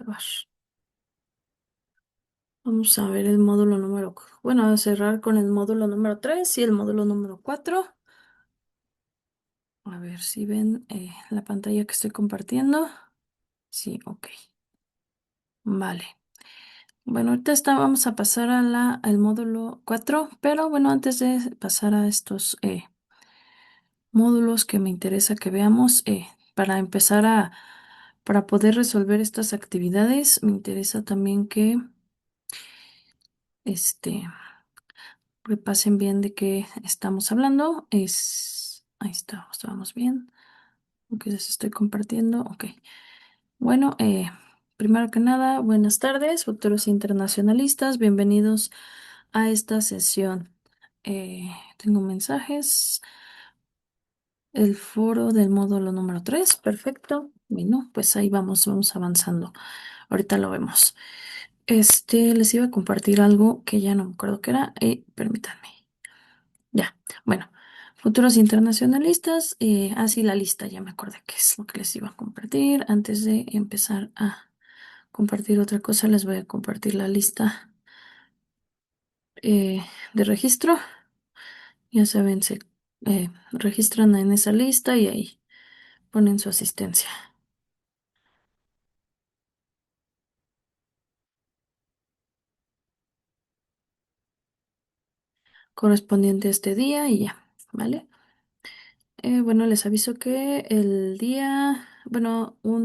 grabar. Vamos a ver el módulo bueno, a cerrar con el módulo número 3 y el módulo número 4. A ver si ven la pantalla que estoy compartiendo. Sí, ok. Vale. Bueno, ahorita vamos a pasar al módulo 4, pero bueno, antes de pasar a estos módulos que me interesa que veamos, para empezar para poder resolver estas actividades, me interesa también que este, repasen bien de qué estamos hablando. Ahí está, estábamos bien. Ok, les estoy compartiendo. Ok. Bueno, primero que nada, buenas tardes, futuros internacionalistas. Bienvenidos a esta sesión. Tengo mensajes. El foro del módulo número 3, perfecto. Bueno, pues ahí vamos avanzando. Ahorita lo vemos. Les iba a compartir algo que ya no me acuerdo qué era. Permítanme. Ya, bueno, futuros internacionalistas. Sí, la lista, ya me acordé qué es lo que les iba a compartir. Antes de empezar a compartir otra cosa, les voy a compartir la lista de registro. Ya saben, se registran en esa lista y ahí ponen su asistencia correspondiente a este día y ya, ¿vale? Bueno, les aviso que un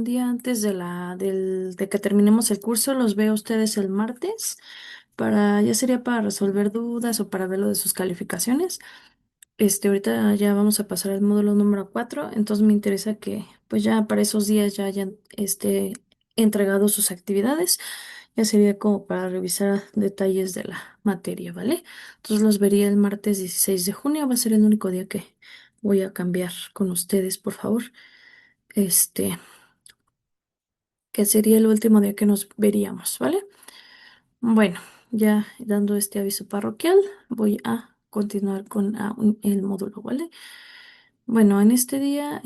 día antes de que terminemos el curso, los veo a ustedes el martes ya sería para resolver dudas o para ver lo de sus calificaciones. Ahorita ya vamos a pasar al módulo número 4, entonces me interesa que pues ya para esos días ya hayan entregado sus actividades. Ya sería como para revisar detalles de la materia, ¿vale? Entonces los vería el martes 16 de junio, va a ser el único día que voy a cambiar con ustedes, por favor. Este, que sería el último día que nos veríamos, ¿vale? Bueno, ya dando este aviso parroquial, voy a continuar con el módulo, ¿vale? Bueno, en este día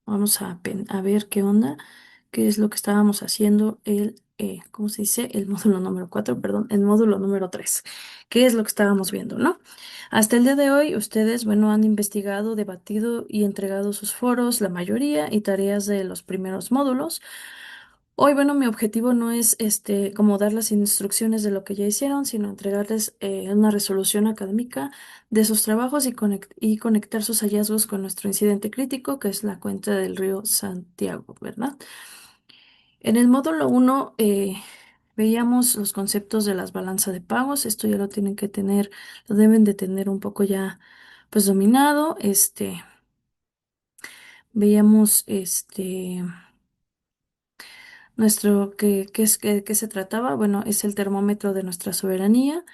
vamos a ver qué onda, qué es lo que estábamos haciendo ¿cómo se dice? El módulo número 4, perdón, el módulo número 3. ¿Qué es lo que estábamos viendo, no? Hasta el día de hoy, ustedes, bueno, han investigado, debatido y entregado sus foros, la mayoría, y tareas de los primeros módulos. Hoy, bueno, mi objetivo no es como dar las instrucciones de lo que ya hicieron, sino entregarles una resolución académica de sus trabajos y conectar sus hallazgos con nuestro incidente crítico, que es la cuenca del río Santiago, ¿verdad? En el módulo 1 veíamos los conceptos de las balanzas de pagos. Esto ya lo deben de tener un poco ya pues dominado. Veíamos ¿qué se trataba? Bueno, es el termómetro de nuestra soberanía.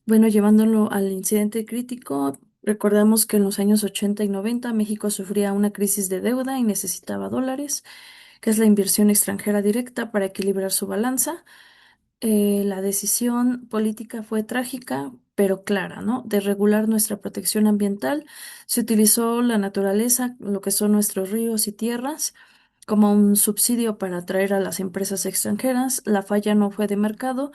Bueno, llevándolo al incidente crítico, recordamos que en los años 80 y 90 México sufría una crisis de deuda y necesitaba dólares, que es la inversión extranjera directa para equilibrar su balanza. La decisión política fue trágica, pero clara, ¿no? De regular nuestra protección ambiental. Se utilizó la naturaleza, lo que son nuestros ríos y tierras, como un subsidio para atraer a las empresas extranjeras. La falla no fue de mercado,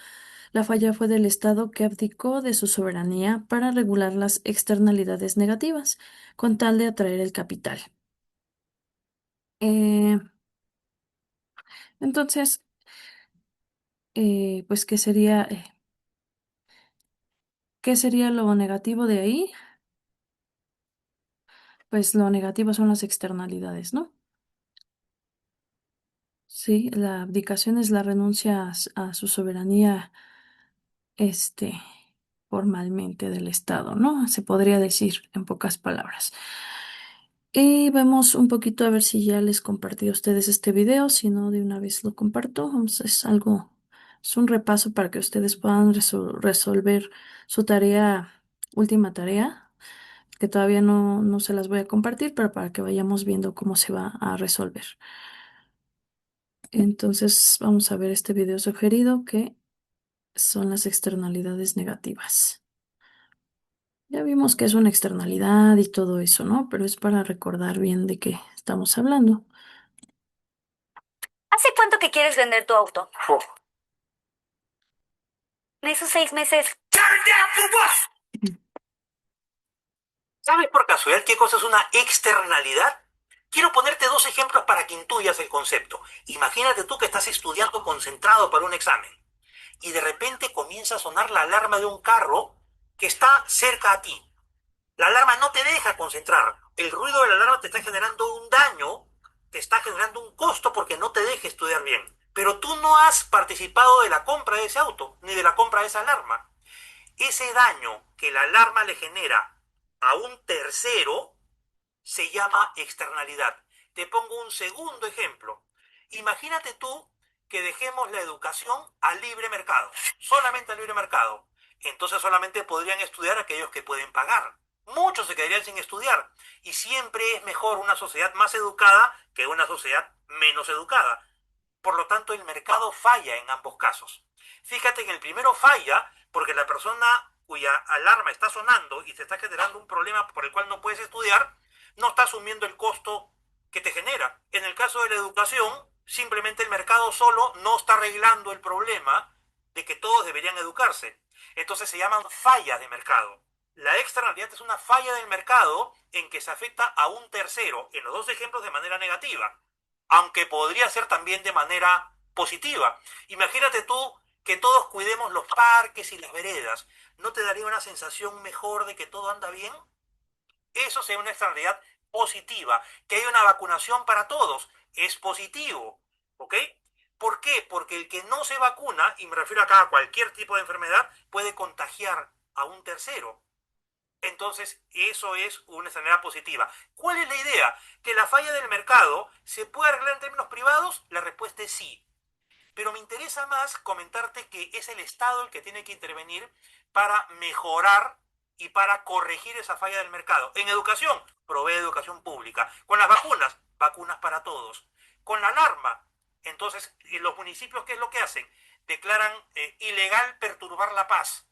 la falla fue del Estado que abdicó de su soberanía para regular las externalidades negativas, con tal de atraer el capital. Eh, entonces, pues, qué sería lo negativo de ahí? Pues lo negativo son las externalidades, ¿no? Sí, la abdicación es la renuncia a su soberanía, este, formalmente del Estado, ¿no? Se podría decir en pocas palabras. Y vemos un poquito a ver si ya les compartí a ustedes este video, si no, de una vez lo comparto. Es un repaso para que ustedes puedan resolver su última tarea, que todavía no se las voy a compartir, pero para que vayamos viendo cómo se va a resolver. Entonces, vamos a ver este video sugerido que son las externalidades negativas. Ya vimos que es una externalidad y todo eso, ¿no? Pero es para recordar bien de qué estamos hablando. ¿Hace cuánto que quieres vender tu auto? Uf. En esos 6 meses. ¿Sabes por casualidad qué cosa es una externalidad? Quiero ponerte dos ejemplos para que intuyas el concepto. Imagínate tú que estás estudiando concentrado para un examen y de repente comienza a sonar la alarma de un carro que está cerca a ti. La alarma no te deja concentrar. El ruido de la alarma te está generando un daño, te está generando un costo porque no te deja estudiar bien. Pero tú no has participado de la compra de ese auto, ni de la compra de esa alarma. Ese daño que la alarma le genera a un tercero se llama externalidad. Te pongo un segundo ejemplo. Imagínate tú que dejemos la educación al libre mercado, solamente al libre mercado. Entonces solamente podrían estudiar aquellos que pueden pagar. Muchos se quedarían sin estudiar. Y siempre es mejor una sociedad más educada que una sociedad menos educada. Por lo tanto, el mercado falla en ambos casos. Fíjate que en el primero falla porque la persona cuya alarma está sonando y te está generando un problema por el cual no puedes estudiar, no está asumiendo el costo que te genera. En el caso de la educación, simplemente el mercado solo no está arreglando el problema de que todos deberían educarse. Entonces se llaman fallas de mercado. La externalidad es una falla del mercado en que se afecta a un tercero, en los dos ejemplos de manera negativa, aunque podría ser también de manera positiva. Imagínate tú que todos cuidemos los parques y las veredas. ¿No te daría una sensación mejor de que todo anda bien? Eso sería una externalidad positiva. Que haya una vacunación para todos es positivo. ¿Ok? ¿Por qué? Porque el que no se vacuna, y me refiero acá a cualquier tipo de enfermedad, puede contagiar a un tercero. Entonces, eso es una externalidad positiva. ¿Cuál es la idea? ¿Que la falla del mercado se puede arreglar en términos privados? La respuesta es sí. Pero me interesa más comentarte que es el Estado el que tiene que intervenir para mejorar y para corregir esa falla del mercado. En educación, provee educación pública. Con las vacunas, vacunas para todos. Con la alarma, entonces, los municipios, ¿qué es lo que hacen? Declaran ilegal perturbar la paz.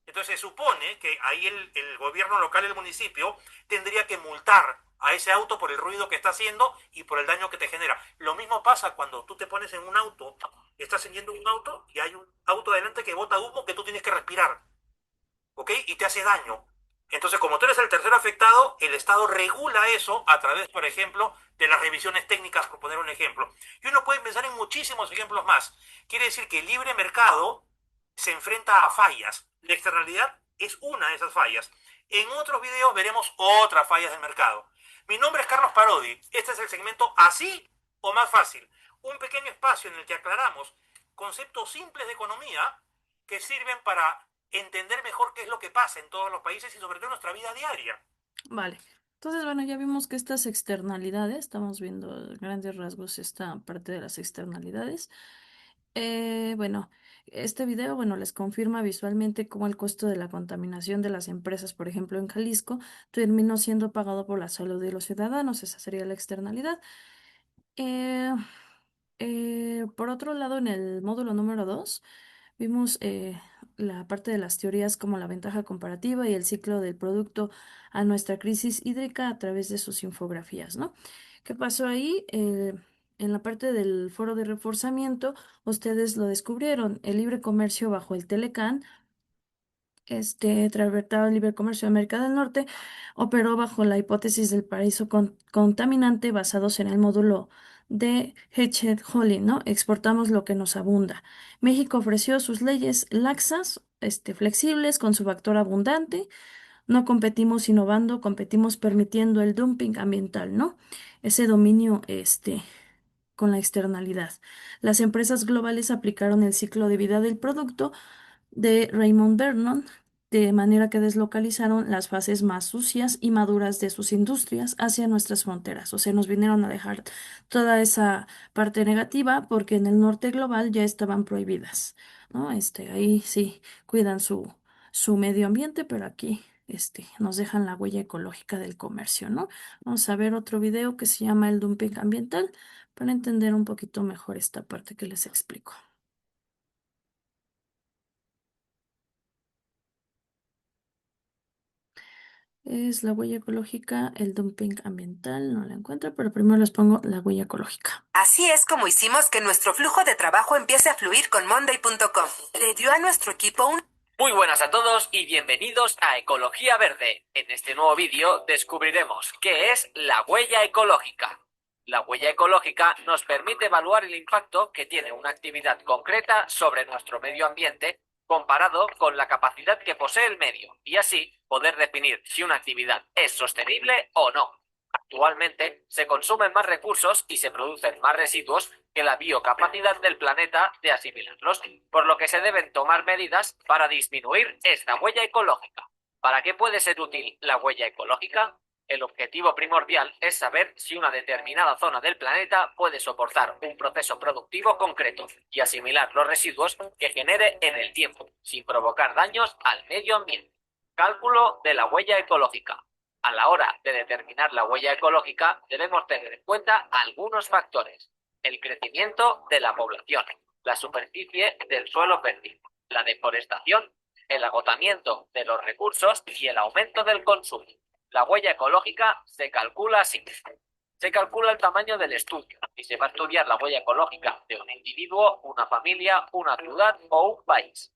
Entonces se supone que ahí el gobierno local, el municipio, tendría que multar a ese auto por el ruido que está haciendo y por el daño que te genera. Lo mismo pasa cuando tú te pones en un auto, estás siguiendo un auto y hay un auto adelante que bota humo que tú tienes que respirar, ¿ok? Y te hace daño. Entonces, como tú eres el tercer afectado, el Estado regula eso a través, por ejemplo, de las revisiones técnicas, por poner un ejemplo. Y uno puede pensar en muchísimos ejemplos más. Quiere decir que el libre mercado se enfrenta a fallas. La externalidad es una de esas fallas. En otros videos veremos otras fallas del mercado. Mi nombre es Carlos Parodi. Este es el segmento Así o Más Fácil. Un pequeño espacio en el que aclaramos conceptos simples de economía que sirven para entender mejor qué es lo que pasa en todos los países y sobre todo en nuestra vida diaria. Vale. Entonces, bueno, ya vimos que estas externalidades, estamos viendo a grandes rasgos esta parte de las externalidades. Bueno, este video, bueno, les confirma visualmente cómo el costo de la contaminación de las empresas, por ejemplo, en Jalisco, terminó siendo pagado por la salud de los ciudadanos. Esa sería la externalidad. Eh, por otro lado, en el módulo número 2 vimos la parte de las teorías como la ventaja comparativa y el ciclo del producto a nuestra crisis hídrica a través de sus infografías, ¿no? ¿Qué pasó ahí? En la parte del foro de reforzamiento, ustedes lo descubrieron, el libre comercio bajo el Telecán, Tratado de Libre Comercio de América del Norte, operó bajo la hipótesis del paraíso contaminante basados en el módulo de Hedgehog-Holling, ¿no? Exportamos lo que nos abunda. México ofreció sus leyes laxas, flexibles, con su factor abundante. No competimos innovando, competimos permitiendo el dumping ambiental, ¿no? Ese dominio, con la externalidad. Las empresas globales aplicaron el ciclo de vida del producto de Raymond Vernon, de manera que deslocalizaron las fases más sucias y maduras de sus industrias hacia nuestras fronteras. O sea, nos vinieron a dejar toda esa parte negativa porque en el norte global ya estaban prohibidas, ¿no? Ahí sí cuidan su medio ambiente, pero aquí nos dejan la huella ecológica del comercio, ¿no? Vamos a ver otro video que se llama el dumping ambiental para entender un poquito mejor esta parte que les explico. Es la huella ecológica, el dumping ambiental, no la encuentro, pero primero les pongo la huella ecológica. Así es como hicimos que nuestro flujo de trabajo empiece a fluir con Monday.com. Le dio a nuestro equipo un... Muy buenas a todos y bienvenidos a Ecología Verde. En este nuevo vídeo descubriremos qué es la huella ecológica. La huella ecológica nos permite evaluar el impacto que tiene una actividad concreta sobre nuestro medio ambiente comparado con la capacidad que posee el medio y así poder definir si una actividad es sostenible o no. Actualmente se consumen más recursos y se producen más residuos que la biocapacidad del planeta de asimilarlos, por lo que se deben tomar medidas para disminuir esta huella ecológica. ¿Para qué puede ser útil la huella ecológica? El objetivo primordial es saber si una determinada zona del planeta puede soportar un proceso productivo concreto y asimilar los residuos que genere en el tiempo, sin provocar daños al medio ambiente. Cálculo de la huella ecológica. A la hora de determinar la huella ecológica debemos tener en cuenta algunos factores: el crecimiento de la población, la superficie del suelo fértil, la deforestación, el agotamiento de los recursos y el aumento del consumo. La huella ecológica se calcula así. Se calcula el tamaño del estudio y se va a estudiar la huella ecológica de un individuo, una familia, una ciudad o un país.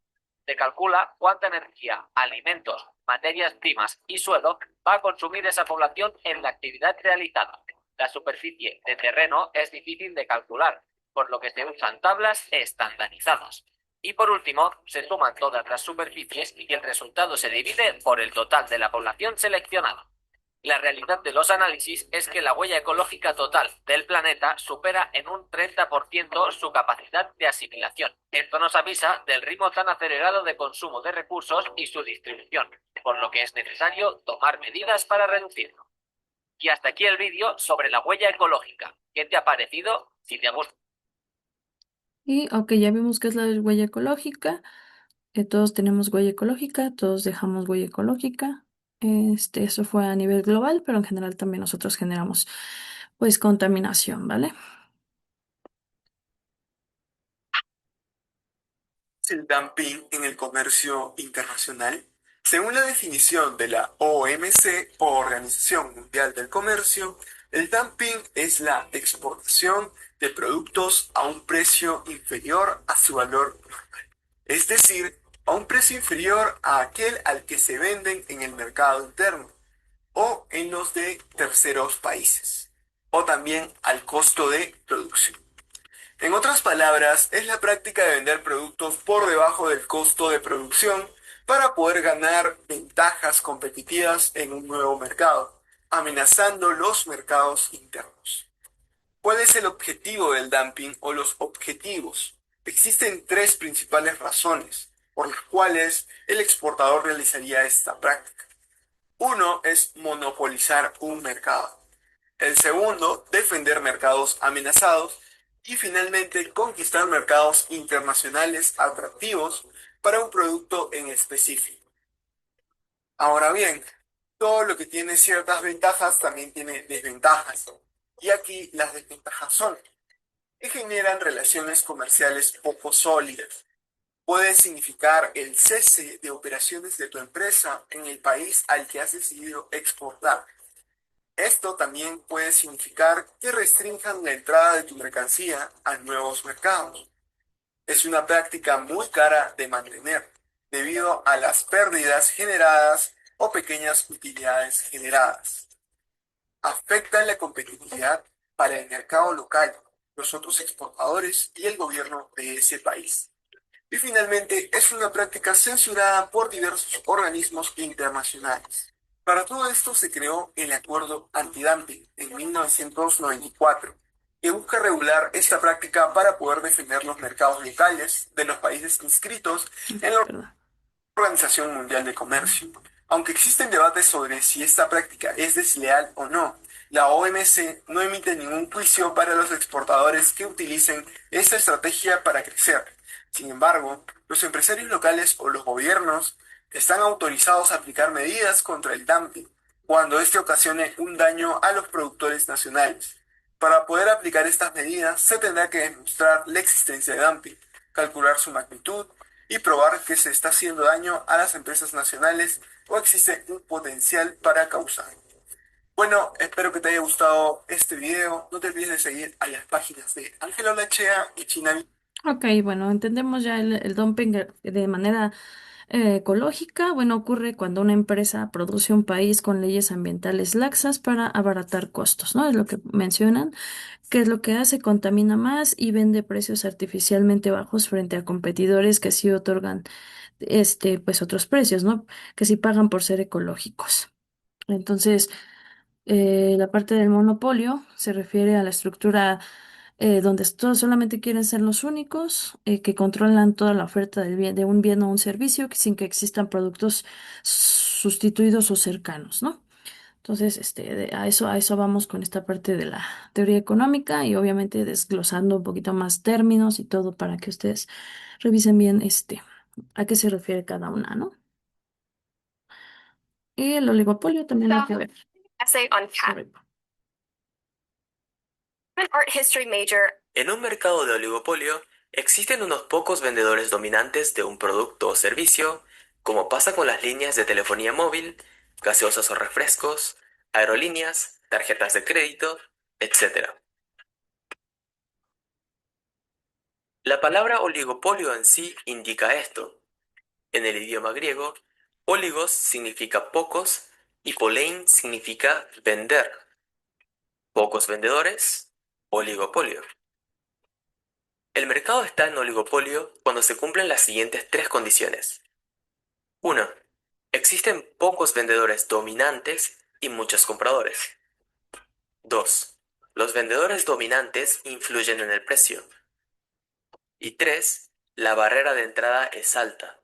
Se calcula cuánta energía, alimentos, materias primas y suelo va a consumir esa población en la actividad realizada. La superficie de terreno es difícil de calcular, por lo que se usan tablas estandarizadas. Y por último, se suman todas las superficies y el resultado se divide por el total de la población seleccionada. La realidad de los análisis es que la huella ecológica total del planeta supera en un 30% su capacidad de asimilación. Esto nos avisa del ritmo tan acelerado de consumo de recursos y su distribución, por lo que es necesario tomar medidas para reducirlo. Y hasta aquí el vídeo sobre la huella ecológica. ¿Qué te ha parecido? Si te gusta. Y ok, ya vimos qué es la huella ecológica. Todos tenemos huella ecológica, todos dejamos huella ecológica. Eso fue a nivel global, pero en general también nosotros generamos pues contaminación, El dumping en el comercio internacional. Según la definición de la OMC, o Organización Mundial del Comercio, el dumping es la exportación de productos a un precio inferior a su valor normal, es decir, a un precio inferior a aquel al que se venden en el mercado interno o en los de terceros países, o también al costo de producción. En otras palabras, es la práctica de vender productos por debajo del costo de producción para poder ganar ventajas competitivas en un nuevo mercado, amenazando los mercados internos. ¿Cuál es el objetivo del dumping o los objetivos? Existen tres principales razones por las cuales el exportador realizaría esta práctica. Uno es monopolizar un mercado. El segundo, defender mercados amenazados. Y finalmente, conquistar mercados internacionales atractivos para un producto en específico. Ahora bien, todo lo que tiene ciertas ventajas también tiene desventajas. Y aquí las desventajas son que generan relaciones comerciales poco sólidas. Puede significar el cese de operaciones de tu empresa en el país al que has decidido exportar. Esto también puede significar que restrinjan la entrada de tu mercancía a nuevos mercados. Es una práctica muy cara de mantener, debido a las pérdidas generadas o pequeñas utilidades generadas. Afecta la competitividad para el mercado local, los otros exportadores y el gobierno de ese país. Y finalmente, es una práctica censurada por diversos organismos internacionales. Para todo esto se creó el Acuerdo Antidumping en 1994, que busca regular esta práctica para poder defender los mercados locales de los países inscritos en la Perdón. Organización Mundial de Comercio. Aunque existen debates sobre si esta práctica es desleal o no, la OMC no emite ningún juicio para los exportadores que utilicen esta estrategia para crecer. Sin embargo, los empresarios locales o los gobiernos están autorizados a aplicar medidas contra el dumping cuando éste ocasione un daño a los productores nacionales. Para poder aplicar estas medidas, se tendrá que demostrar la existencia de dumping, calcular su magnitud y probar que se está haciendo daño a las empresas nacionales o existe un potencial para causar. Bueno, espero que te haya gustado este video. No te olvides de seguir a las páginas de Ángela Olachea y China. Ok, bueno, entendemos ya el dumping de manera ecológica. Bueno, ocurre cuando una empresa produce un país con leyes ambientales laxas para abaratar costos, ¿no? Es lo que mencionan. ¿Qué es lo que hace? Contamina más y vende precios artificialmente bajos frente a competidores que sí otorgan, pues otros precios, ¿no? Que sí pagan por ser ecológicos. Entonces, la parte del monopolio se refiere a la estructura donde todos solamente quieren ser los únicos que controlan toda la oferta del bien, de un bien o un servicio sin que existan productos sustituidos o cercanos, ¿no? Entonces, a eso vamos con esta parte de la teoría económica y obviamente desglosando un poquito más términos y todo para que ustedes revisen bien a qué se refiere cada una, ¿no? Y el oligopolio también hay que ver. Essay on cat. Sorry. I'm an art history major. En un mercado de oligopolio, existen unos pocos vendedores dominantes de un producto o servicio, como pasa con las líneas de telefonía móvil, gaseosas o refrescos, aerolíneas, tarjetas de crédito, etc. La palabra oligopolio en sí indica esto. En el idioma griego, oligos significa pocos y polein significa vender. Pocos vendedores, oligopolio. El mercado está en oligopolio cuando se cumplen las siguientes tres condiciones. 1. Existen pocos vendedores dominantes y muchos compradores. 2. Los vendedores dominantes influyen en el precio. Y 3. La barrera de entrada es alta.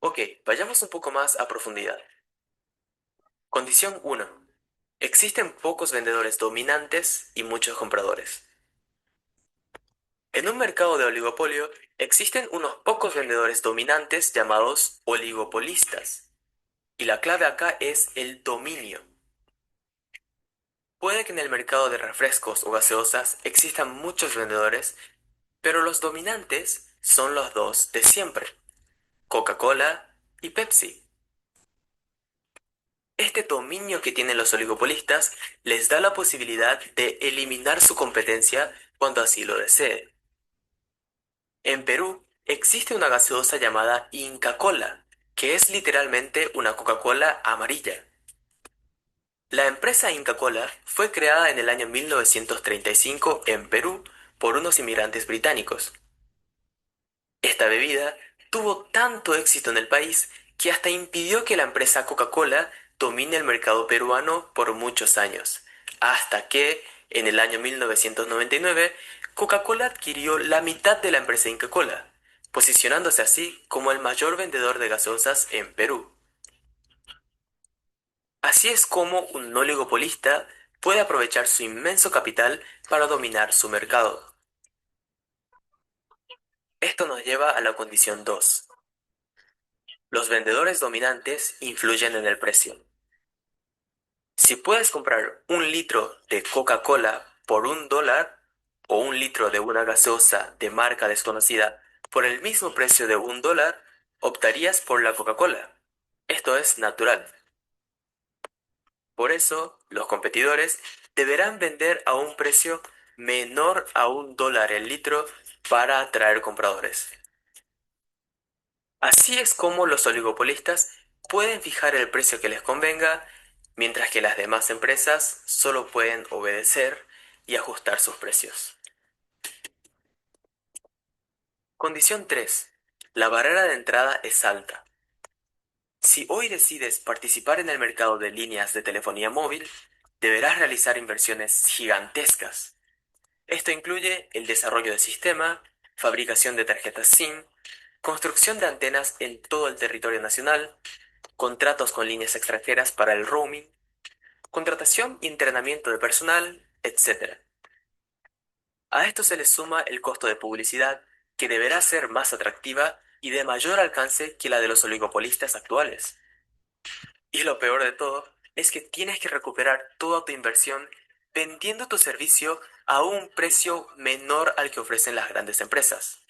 Ok, vayamos un poco más a profundidad. Condición 1. Existen pocos vendedores dominantes y muchos compradores. En un mercado de oligopolio, existen unos pocos vendedores dominantes llamados oligopolistas. Y la clave acá es el dominio. Puede que en el mercado de refrescos o gaseosas existan muchos vendedores, pero los dominantes son los dos de siempre, Coca-Cola y Pepsi. Este dominio que tienen los oligopolistas les da la posibilidad de eliminar su competencia cuando así lo desee. En Perú existe una gaseosa llamada Inca Kola, que es literalmente una Coca-Cola amarilla. La empresa Inca Kola fue creada en el año 1935 en Perú por unos inmigrantes británicos. Esta bebida tuvo tanto éxito en el país que hasta impidió que la empresa Coca-Cola domine el mercado peruano por muchos años, hasta que, en el año 1999, Coca-Cola adquirió la mitad de la empresa Inca Kola, posicionándose así como el mayor vendedor de gaseosas en Perú. Así es como un oligopolista puede aprovechar su inmenso capital para dominar su mercado. Esto nos lleva a la condición 2. Los vendedores dominantes influyen en el precio. Si puedes comprar un litro de Coca-Cola por $1 o un litro de una gaseosa de marca desconocida por el mismo precio de $1, optarías por la Coca-Cola. Esto es natural. Por eso, los competidores deberán vender a un precio menor a $1 el litro para atraer compradores. Así es como los oligopolistas pueden fijar el precio que les convenga, mientras que las demás empresas solo pueden obedecer y ajustar sus precios. Condición 3. La barrera de entrada es alta. Si hoy decides participar en el mercado de líneas de telefonía móvil, deberás realizar inversiones gigantescas. Esto incluye el desarrollo de sistema, fabricación de tarjetas SIM, construcción de antenas en todo el territorio nacional, contratos con líneas extranjeras para el roaming, contratación y entrenamiento de personal, etc. A esto se le suma el costo de publicidad, que deberá ser más atractiva y de mayor alcance que la de los oligopolistas actuales. Y lo peor de todo es que tienes que recuperar toda tu inversión vendiendo tu servicio a un precio menor al que ofrecen las grandes empresas.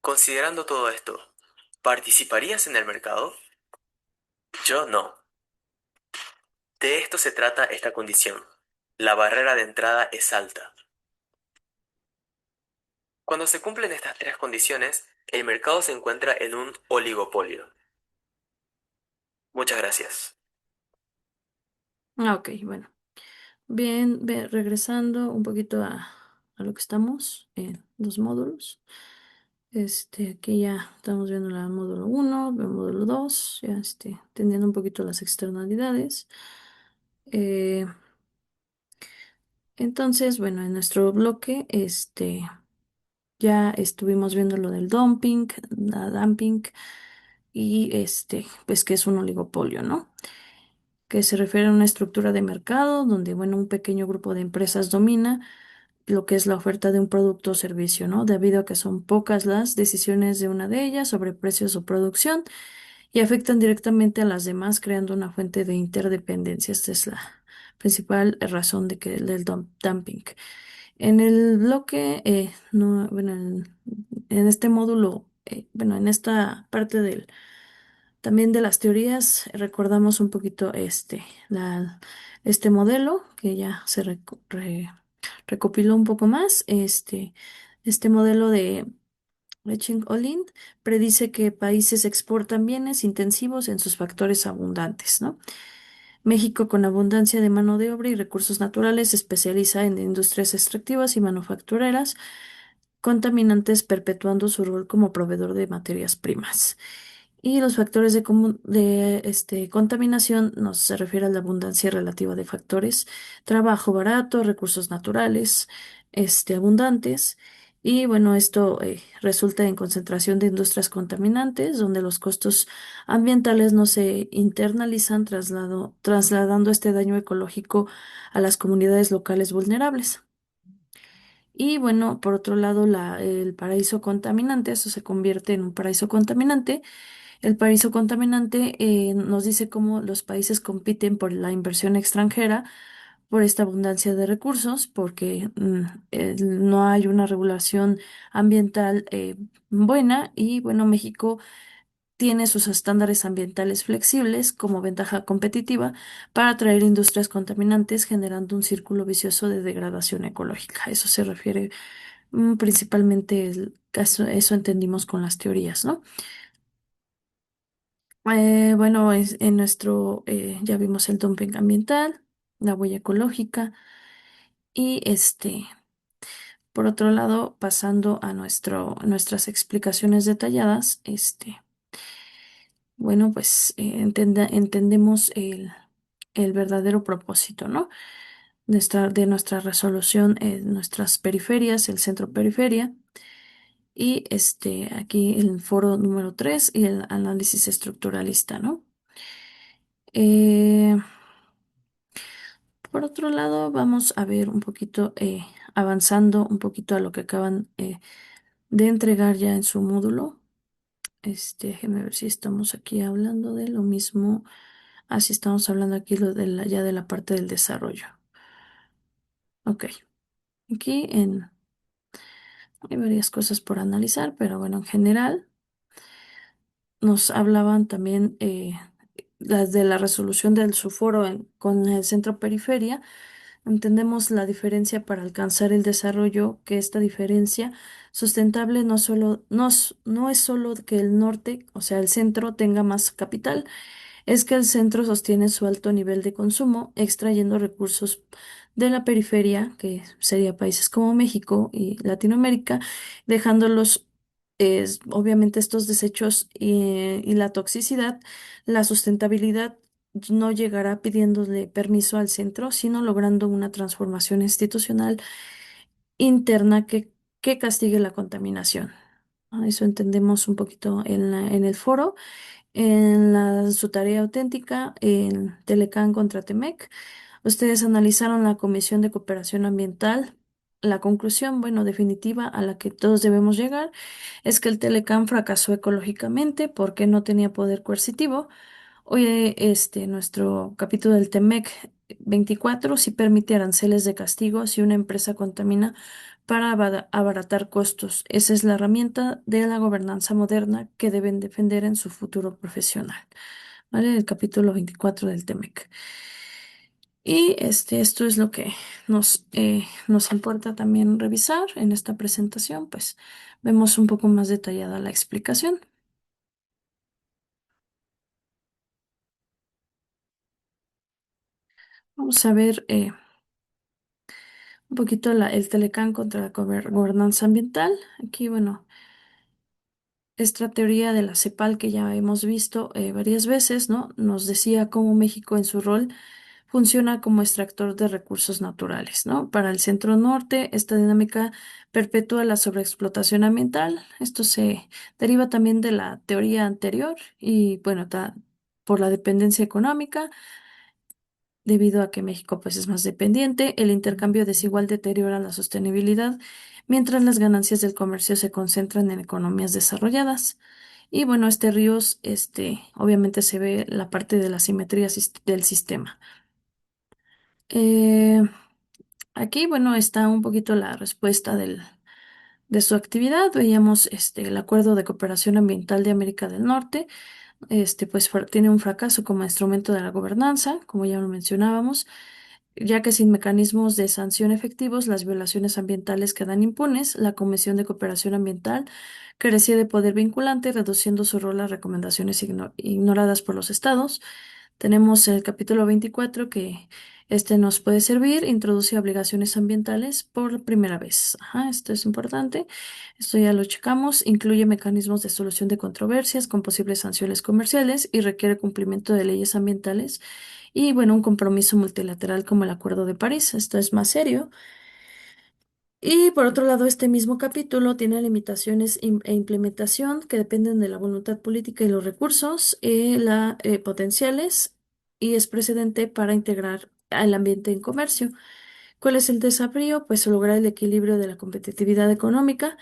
Considerando todo esto, ¿Participarías en el mercado? Yo no. De esto se trata esta condición. La barrera de entrada es alta. Cuando se cumplen estas tres condiciones, el mercado se encuentra en un oligopolio. Muchas gracias. Ok, bueno. Bien, regresando un poquito a lo que estamos en los módulos. Aquí ya estamos viendo el módulo 1, el módulo 2, ya entendiendo un poquito las externalidades. Eh, entonces, bueno, en nuestro bloque, ya estuvimos viendo lo del dumping, la dumping, y pues que es un oligopolio, ¿no? Que se refiere a una estructura de mercado donde, bueno, un pequeño grupo de empresas domina lo que es la oferta de un producto o servicio, ¿no? Debido a que son pocas las decisiones de una de ellas sobre precios o producción y afectan directamente a las demás, creando una fuente de interdependencia. Esta es la principal razón del dumping. En el bloque, no, bueno, en este módulo, bueno, en esta parte también de las teorías, recordamos un poquito este modelo que ya se recopiló un poco más. Este modelo de Leching-Olin predice que países exportan bienes intensivos en sus factores abundantes, ¿no? México, con abundancia de mano de obra y recursos naturales, se especializa en industrias extractivas y manufactureras contaminantes, perpetuando su rol como proveedor de materias primas. Y los factores de contaminación nos se refiere a la abundancia relativa de factores, trabajo barato, recursos naturales, abundantes. Y bueno, esto resulta en concentración de industrias contaminantes, donde los costos ambientales no se internalizan, trasladando este daño ecológico a las comunidades locales vulnerables. Y bueno, por otro lado, el paraíso contaminante, eso se convierte en un paraíso contaminante. El paraíso contaminante nos dice cómo los países compiten por la inversión extranjera, por esta abundancia de recursos, porque no hay una regulación ambiental buena. Y bueno, México tiene sus estándares ambientales flexibles como ventaja competitiva para atraer industrias contaminantes, generando un círculo vicioso de degradación ecológica. Eso se refiere principalmente eso entendimos con las teorías, ¿no? Bueno, en ya vimos el dumping ambiental, la huella ecológica y por otro lado, pasando a nuestras explicaciones detalladas, bueno, pues entendemos el verdadero propósito, ¿no? De nuestra resolución, nuestras periferias, el centro periferia, y aquí el foro número 3 y el análisis estructuralista, ¿no? Eh, por otro lado, vamos a ver un poquito, avanzando un poquito a lo que acaban de entregar ya en su módulo. Déjenme ver si estamos aquí hablando de lo mismo. Así estamos hablando aquí ya de la parte del desarrollo. Ok, aquí hay varias cosas por analizar, pero bueno, en general nos hablaban también las de la resolución del su foro con el centro periferia. Entendemos la diferencia para alcanzar el desarrollo, que esta diferencia sustentable no es solo que el norte, o sea, el centro tenga más capital, es que el centro sostiene su alto nivel de consumo, extrayendo recursos de la periferia, que sería países como México y Latinoamérica, dejándolos, obviamente, estos desechos y la toxicidad. La sustentabilidad no llegará pidiéndole permiso al centro, sino logrando una transformación institucional interna que castigue la contaminación. Eso entendemos un poquito en el foro. Su tarea auténtica en Telecán contra Temec, ustedes analizaron la Comisión de Cooperación Ambiental. La conclusión, bueno, definitiva a la que todos debemos llegar es que el Telecán fracasó ecológicamente porque no tenía poder coercitivo. Oye, nuestro capítulo del Temec 24 sí permite aranceles de castigo si una empresa contamina para abaratar costos. Esa es la herramienta de la gobernanza moderna que deben defender en su futuro profesional. ¿Vale? El capítulo 24 del TEMEC. Y esto es lo que nos importa también revisar en esta presentación, pues vemos un poco más detallada la explicación. Vamos a ver un poquito el Telecán contra la gobernanza ambiental. Aquí, bueno, esta teoría de la CEPAL que ya hemos visto varias veces, ¿no? Nos decía cómo México en su rol funciona como extractor de recursos naturales, ¿no? Para el centro norte, esta dinámica perpetúa la sobreexplotación ambiental. Esto se deriva también de la teoría anterior y, bueno, por la dependencia económica. Debido a que México pues es más dependiente, el intercambio desigual deteriora la sostenibilidad, mientras las ganancias del comercio se concentran en economías desarrolladas. Y bueno, ríos, obviamente se ve la parte de la simetría del sistema. Eh, Aquí, bueno, está un poquito la respuesta de su actividad. Veíamos el Acuerdo de Cooperación Ambiental de América del Norte. Pues tiene un fracaso como instrumento de la gobernanza, como ya lo mencionábamos, ya que sin mecanismos de sanción efectivos, las violaciones ambientales quedan impunes. La Comisión de Cooperación Ambiental carecía de poder vinculante, reduciendo su rol a recomendaciones ignoradas por los estados. Tenemos el capítulo 24 que nos puede servir, introduce obligaciones ambientales por primera vez. Ajá, esto es importante. Esto ya lo checamos. Incluye mecanismos de solución de controversias con posibles sanciones comerciales y requiere cumplimiento de leyes ambientales y, bueno, un compromiso multilateral como el Acuerdo de París. Esto es más serio. Y por otro lado, este mismo capítulo tiene limitaciones e implementación que dependen de la voluntad política y los recursos potenciales y es precedente para integrar al ambiente en comercio. ¿Cuál es el desafío? Pues lograr el equilibrio de la competitividad económica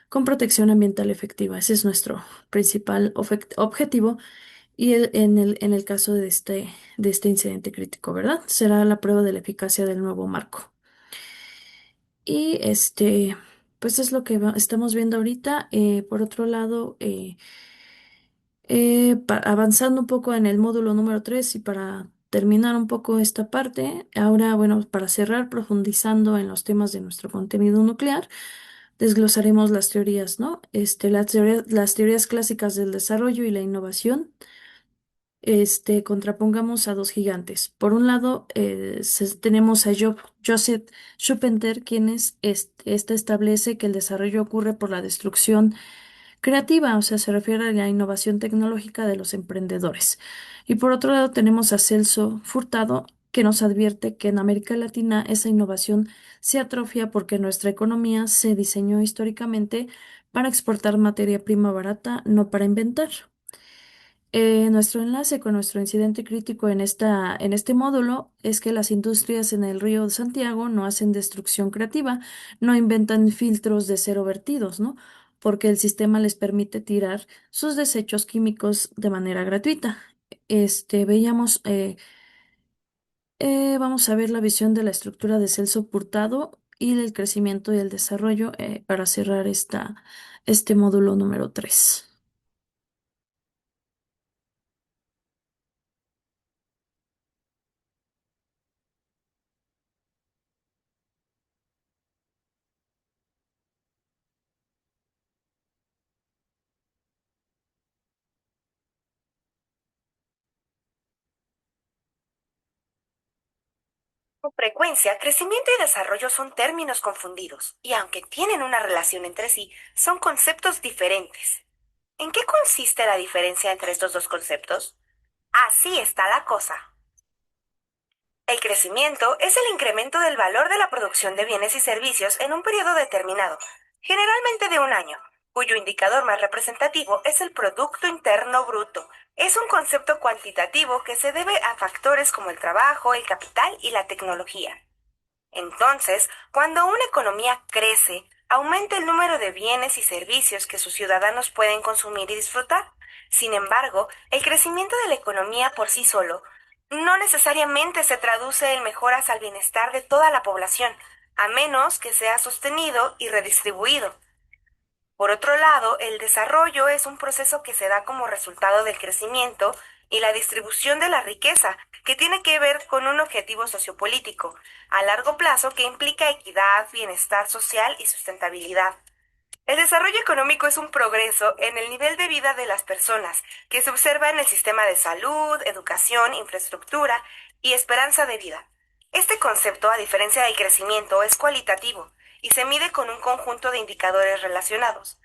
con protección ambiental efectiva. Ese es nuestro principal objetivo y en el caso de este incidente crítico, ¿verdad? Será la prueba de la eficacia del nuevo marco. Y pues es lo que estamos viendo ahorita. Por otro lado, avanzando un poco en el módulo número 3 y para terminar un poco esta parte, ahora, bueno, para cerrar, profundizando en los temas de nuestro contenido nuclear, desglosaremos las teorías, ¿no? Las teorías clásicas del desarrollo y la innovación. Contrapongamos a dos gigantes. Por un lado, tenemos a Joseph Schumpeter, quien establece que el desarrollo ocurre por la destrucción creativa, o sea, se refiere a la innovación tecnológica de los emprendedores. Y por otro lado, tenemos a Celso Furtado, que nos advierte que en América Latina esa innovación se atrofia porque nuestra economía se diseñó históricamente para exportar materia prima barata, no para inventar. Nuestro enlace con nuestro incidente crítico en este módulo es que las industrias en el río de Santiago no hacen destrucción creativa, no inventan filtros de cero vertidos, ¿no? Porque el sistema les permite tirar sus desechos químicos de manera gratuita. Veíamos, vamos a ver la visión de la estructura de Celso Purtado y del crecimiento y el desarrollo para cerrar este módulo número 3. Con frecuencia, crecimiento y desarrollo son términos confundidos, y aunque tienen una relación entre sí, son conceptos diferentes. ¿En qué consiste la diferencia entre estos dos conceptos? Así está la cosa. El crecimiento es el incremento del valor de la producción de bienes y servicios en un periodo determinado, generalmente de un año, cuyo indicador más representativo es el Producto Interno Bruto. Es un concepto cuantitativo que se debe a factores como el trabajo, el capital y la tecnología. Entonces, cuando una economía crece, aumenta el número de bienes y servicios que sus ciudadanos pueden consumir y disfrutar. Sin embargo, el crecimiento de la economía por sí solo no necesariamente se traduce en mejoras al bienestar de toda la población, a menos que sea sostenido y redistribuido. Por otro lado, el desarrollo es un proceso que se da como resultado del crecimiento y la distribución de la riqueza, que tiene que ver con un objetivo sociopolítico a largo plazo que implica equidad, bienestar social y sustentabilidad. El desarrollo económico es un progreso en el nivel de vida de las personas que se observa en el sistema de salud, educación, infraestructura y esperanza de vida. Este concepto, a diferencia del crecimiento, es cualitativo y se mide con un conjunto de indicadores relacionados.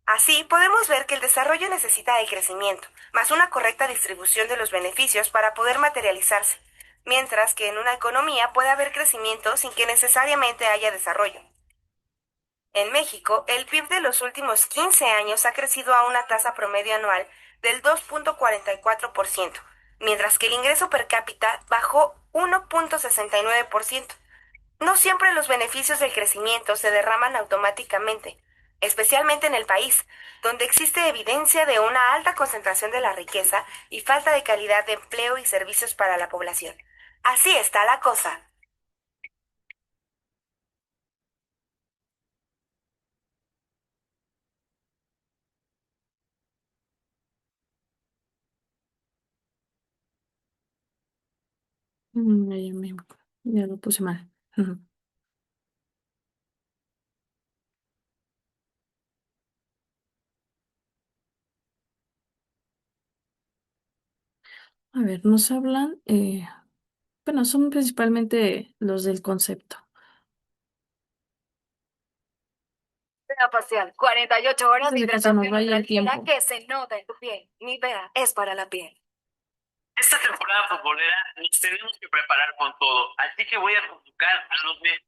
Así, podemos ver que el desarrollo necesita el crecimiento, más una correcta distribución de los beneficios para poder materializarse, mientras que en una economía puede haber crecimiento sin que necesariamente haya desarrollo. En México, el PIB de los últimos 15 años ha crecido a una tasa promedio anual del 2.44%, mientras que el ingreso per cápita bajó 1.69%. No siempre los beneficios del crecimiento se derraman automáticamente, especialmente en el país, donde existe evidencia de una alta concentración de la riqueza y falta de calidad de empleo y servicios para la población. Así está la cosa. Ya, ya lo puse mal. Ujú. A ver, nos hablan, bueno, son principalmente los del concepto. Vea facial, 48 horas de Antes de que se nos hidratación vaya el tranquila tiempo. que se nota en tu piel. Nivea es para la piel. Esta temporada futbolera nos tenemos que preparar con todo, así que voy a convocar a los mejores.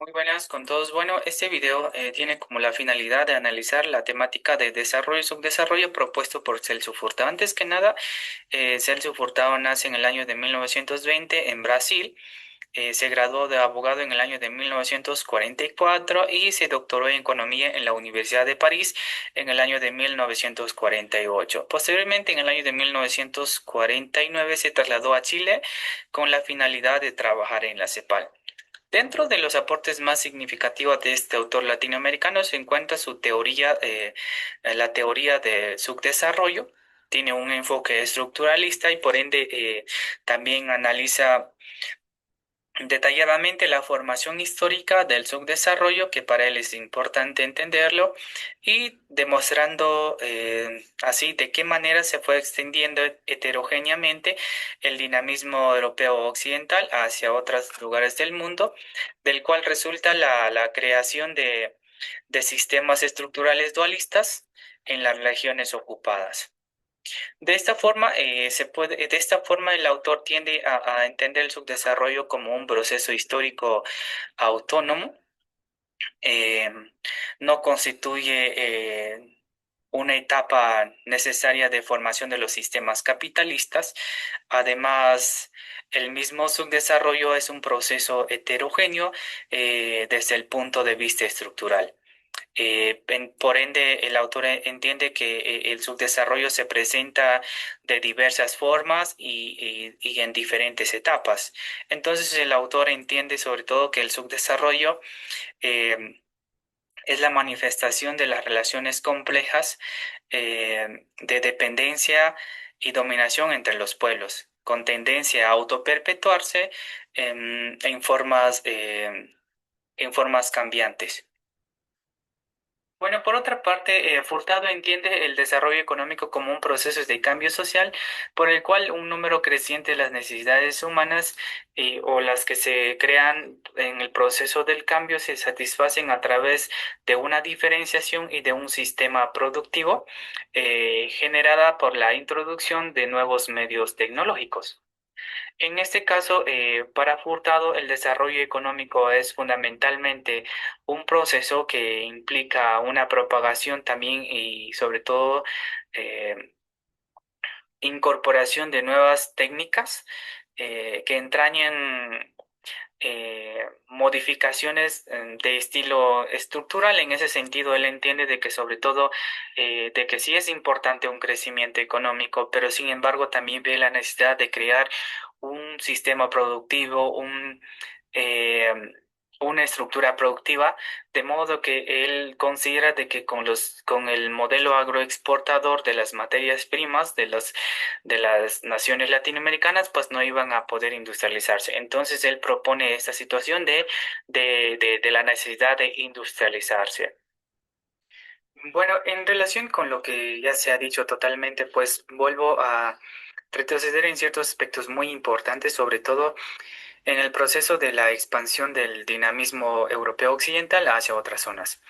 Muy buenas con todos. Bueno, este video tiene como la finalidad de analizar la temática de desarrollo y subdesarrollo propuesto por Celso Furtado. Antes que nada, Celso Furtado nace en el año de 1920 en Brasil. Se graduó de abogado en el año de 1944 y se doctoró en economía en la Universidad de París en el año de 1948. Posteriormente, en el año de 1949, se trasladó a Chile con la finalidad de trabajar en la CEPAL. Dentro de los aportes más significativos de este autor latinoamericano se encuentra su teoría, la teoría de subdesarrollo. Tiene un enfoque estructuralista y por ende también analiza detalladamente la formación histórica del subdesarrollo, que para él es importante entenderlo, y demostrando así de qué manera se fue extendiendo heterogéneamente el dinamismo europeo occidental hacia otros lugares del mundo, del cual resulta la creación de sistemas estructurales dualistas en las regiones ocupadas. De esta forma el autor tiende a entender el subdesarrollo como un proceso histórico autónomo. eh, no constituye una etapa necesaria de formación de los sistemas capitalistas. Además, el mismo subdesarrollo es un proceso heterogéneo desde el punto de vista estructural. Por ende, el autor entiende que el subdesarrollo se presenta de diversas formas y en diferentes etapas. Entonces, el autor entiende sobre todo que el subdesarrollo eh, es la manifestación de las relaciones complejas de dependencia y dominación entre los pueblos, con tendencia a autoperpetuarse en formas cambiantes. Bueno, por otra parte, Furtado entiende el desarrollo económico como un proceso de cambio social por el cual un número creciente de las necesidades humanas o las que se crean en el proceso del cambio se satisfacen a través de una diferenciación y de un sistema productivo generada por la introducción de nuevos medios tecnológicos. En este caso, para Furtado, el desarrollo económico es fundamentalmente un proceso que implica una propagación también y sobre todo eh, incorporación de nuevas técnicas que entrañen modificaciones de estilo estructural. En ese sentido, él entiende de que sobre todo de que sí es importante un crecimiento económico, pero sin embargo también ve la necesidad de crear un sistema productivo, eh, una estructura productiva, de modo que él considera de que con el modelo agroexportador de las materias primas de las naciones latinoamericanas, pues no iban a poder industrializarse. Entonces él propone esta situación de la necesidad de industrializarse. Bueno, en relación con lo que ya se ha dicho totalmente, pues vuelvo a retroceder en ciertos aspectos muy importantes, sobre todo en el proceso de la expansión del dinamismo europeo occidental hacia otras zonas.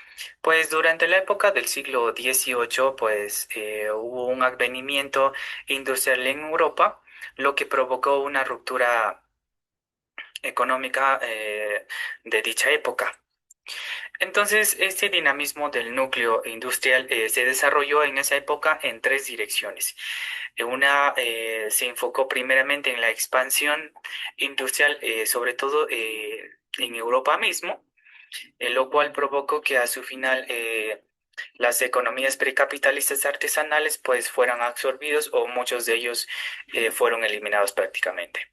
Pues durante la época del siglo XVIII, pues hubo un advenimiento industrial en Europa, lo que provocó una ruptura económica de dicha época. Entonces, este dinamismo del núcleo industrial se desarrolló en esa época en tres direcciones. Una se enfocó primeramente en la expansión industrial, sobre todo en Europa mismo, lo cual provocó que a su final las economías precapitalistas artesanales pues fueran absorbidos o muchos de ellos fueron eliminados prácticamente.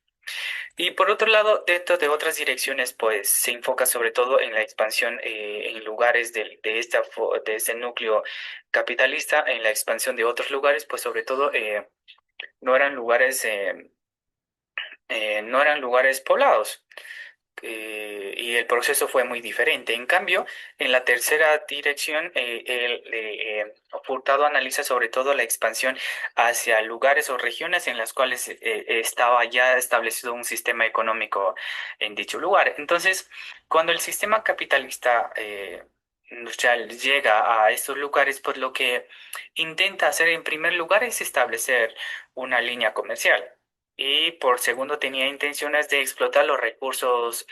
Y por otro lado, dentro de otras direcciones, pues se enfoca sobre todo en la expansión en lugares de este núcleo capitalista, en la expansión de otros lugares, pues sobre todo no eran no eran lugares poblados. Y el proceso fue muy diferente. En cambio, en la tercera dirección, Furtado analiza sobre todo la expansión hacia lugares o regiones en las cuales estaba ya establecido un sistema económico en dicho lugar. Entonces, cuando el sistema capitalista industrial llega a estos lugares, pues lo que intenta hacer en primer lugar es establecer una línea comercial. Y por segundo tenía intenciones de explotar los recursos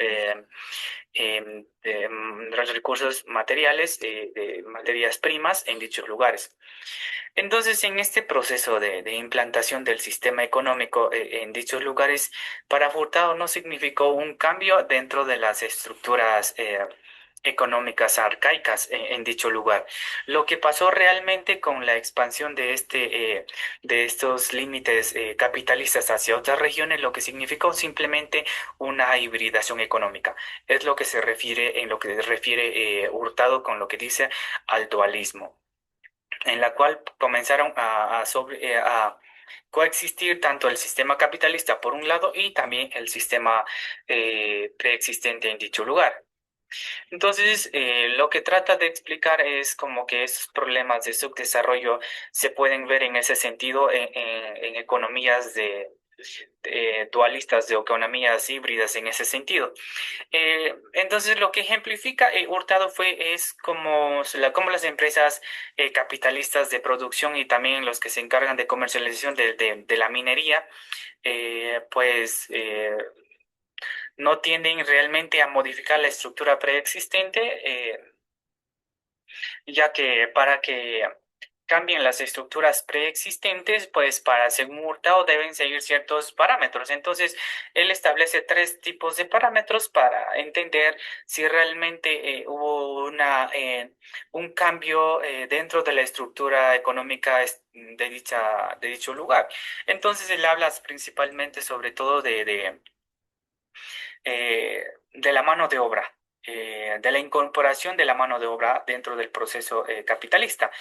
materiales, de materias primas en dichos lugares. Entonces, en este proceso de implantación del sistema económico en dichos lugares, para Furtado no significó un cambio dentro de las estructuras económicas arcaicas en dicho lugar. Lo que pasó realmente con la expansión de estos límites capitalistas hacia otras regiones, lo que significó simplemente una hibridación económica. Es lo que se refiere, en lo que refiere Hurtado con lo que dice al dualismo, en la cual comenzaron a coexistir tanto el sistema capitalista por un lado y también el sistema preexistente en dicho lugar. Entonces, lo que trata de explicar es como que esos problemas de subdesarrollo se pueden ver en ese sentido en economías dualistas, de economías híbridas en ese sentido. Entonces, lo que ejemplifica Hurtado es como las empresas capitalistas de producción y también los que se encargan de comercialización de la minería, pues no tienden realmente a modificar la estructura preexistente, ya que para que cambien las estructuras preexistentes, pues para según Hurtado deben seguir ciertos parámetros. Entonces, él establece tres tipos de parámetros para entender si realmente hubo un cambio dentro de la estructura económica de dicho lugar. Entonces, él habla principalmente sobre todo de la mano de obra, de la incorporación de la mano de obra dentro del proceso capitalista.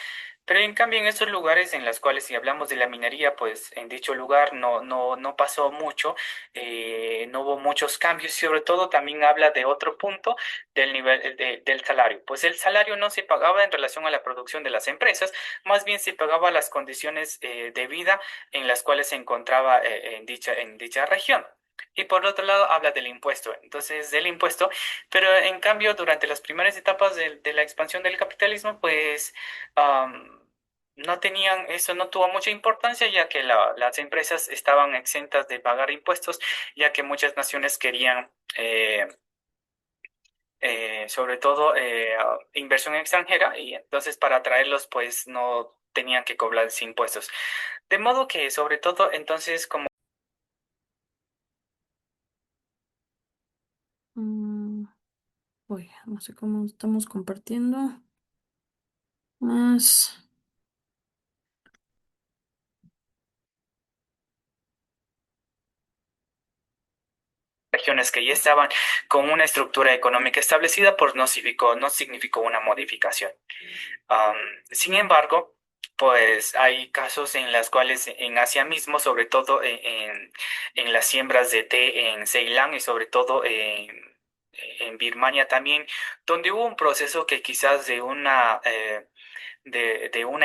Pero en cambio en esos lugares en los cuales si hablamos de la minería, pues en dicho lugar no pasó mucho, no hubo muchos cambios y sobre todo también habla de otro punto del nivel del salario. Pues el salario no se pagaba en relación a la producción de las empresas, más bien se pagaba las condiciones de vida en las cuales se encontraba en dicha región. Y por otro lado habla del impuesto, entonces del impuesto, pero en cambio durante las primeras etapas de la expansión del capitalismo, pues no tenían, eso no tuvo mucha importancia ya que las empresas estaban exentas de pagar impuestos, ya que muchas naciones querían sobre todo inversión extranjera y entonces para atraerlos pues no tenían que cobrar impuestos. De modo que sobre todo entonces como Uy, no sé cómo estamos compartiendo. Más. Regiones que ya estaban con una estructura económica establecida, pues no significó una modificación. Am, Sin embargo, pues hay casos en las cuales en Asia mismo, sobre todo en las siembras de té en Ceilán y sobre todo en Birmania también, donde hubo un proceso que quizás de una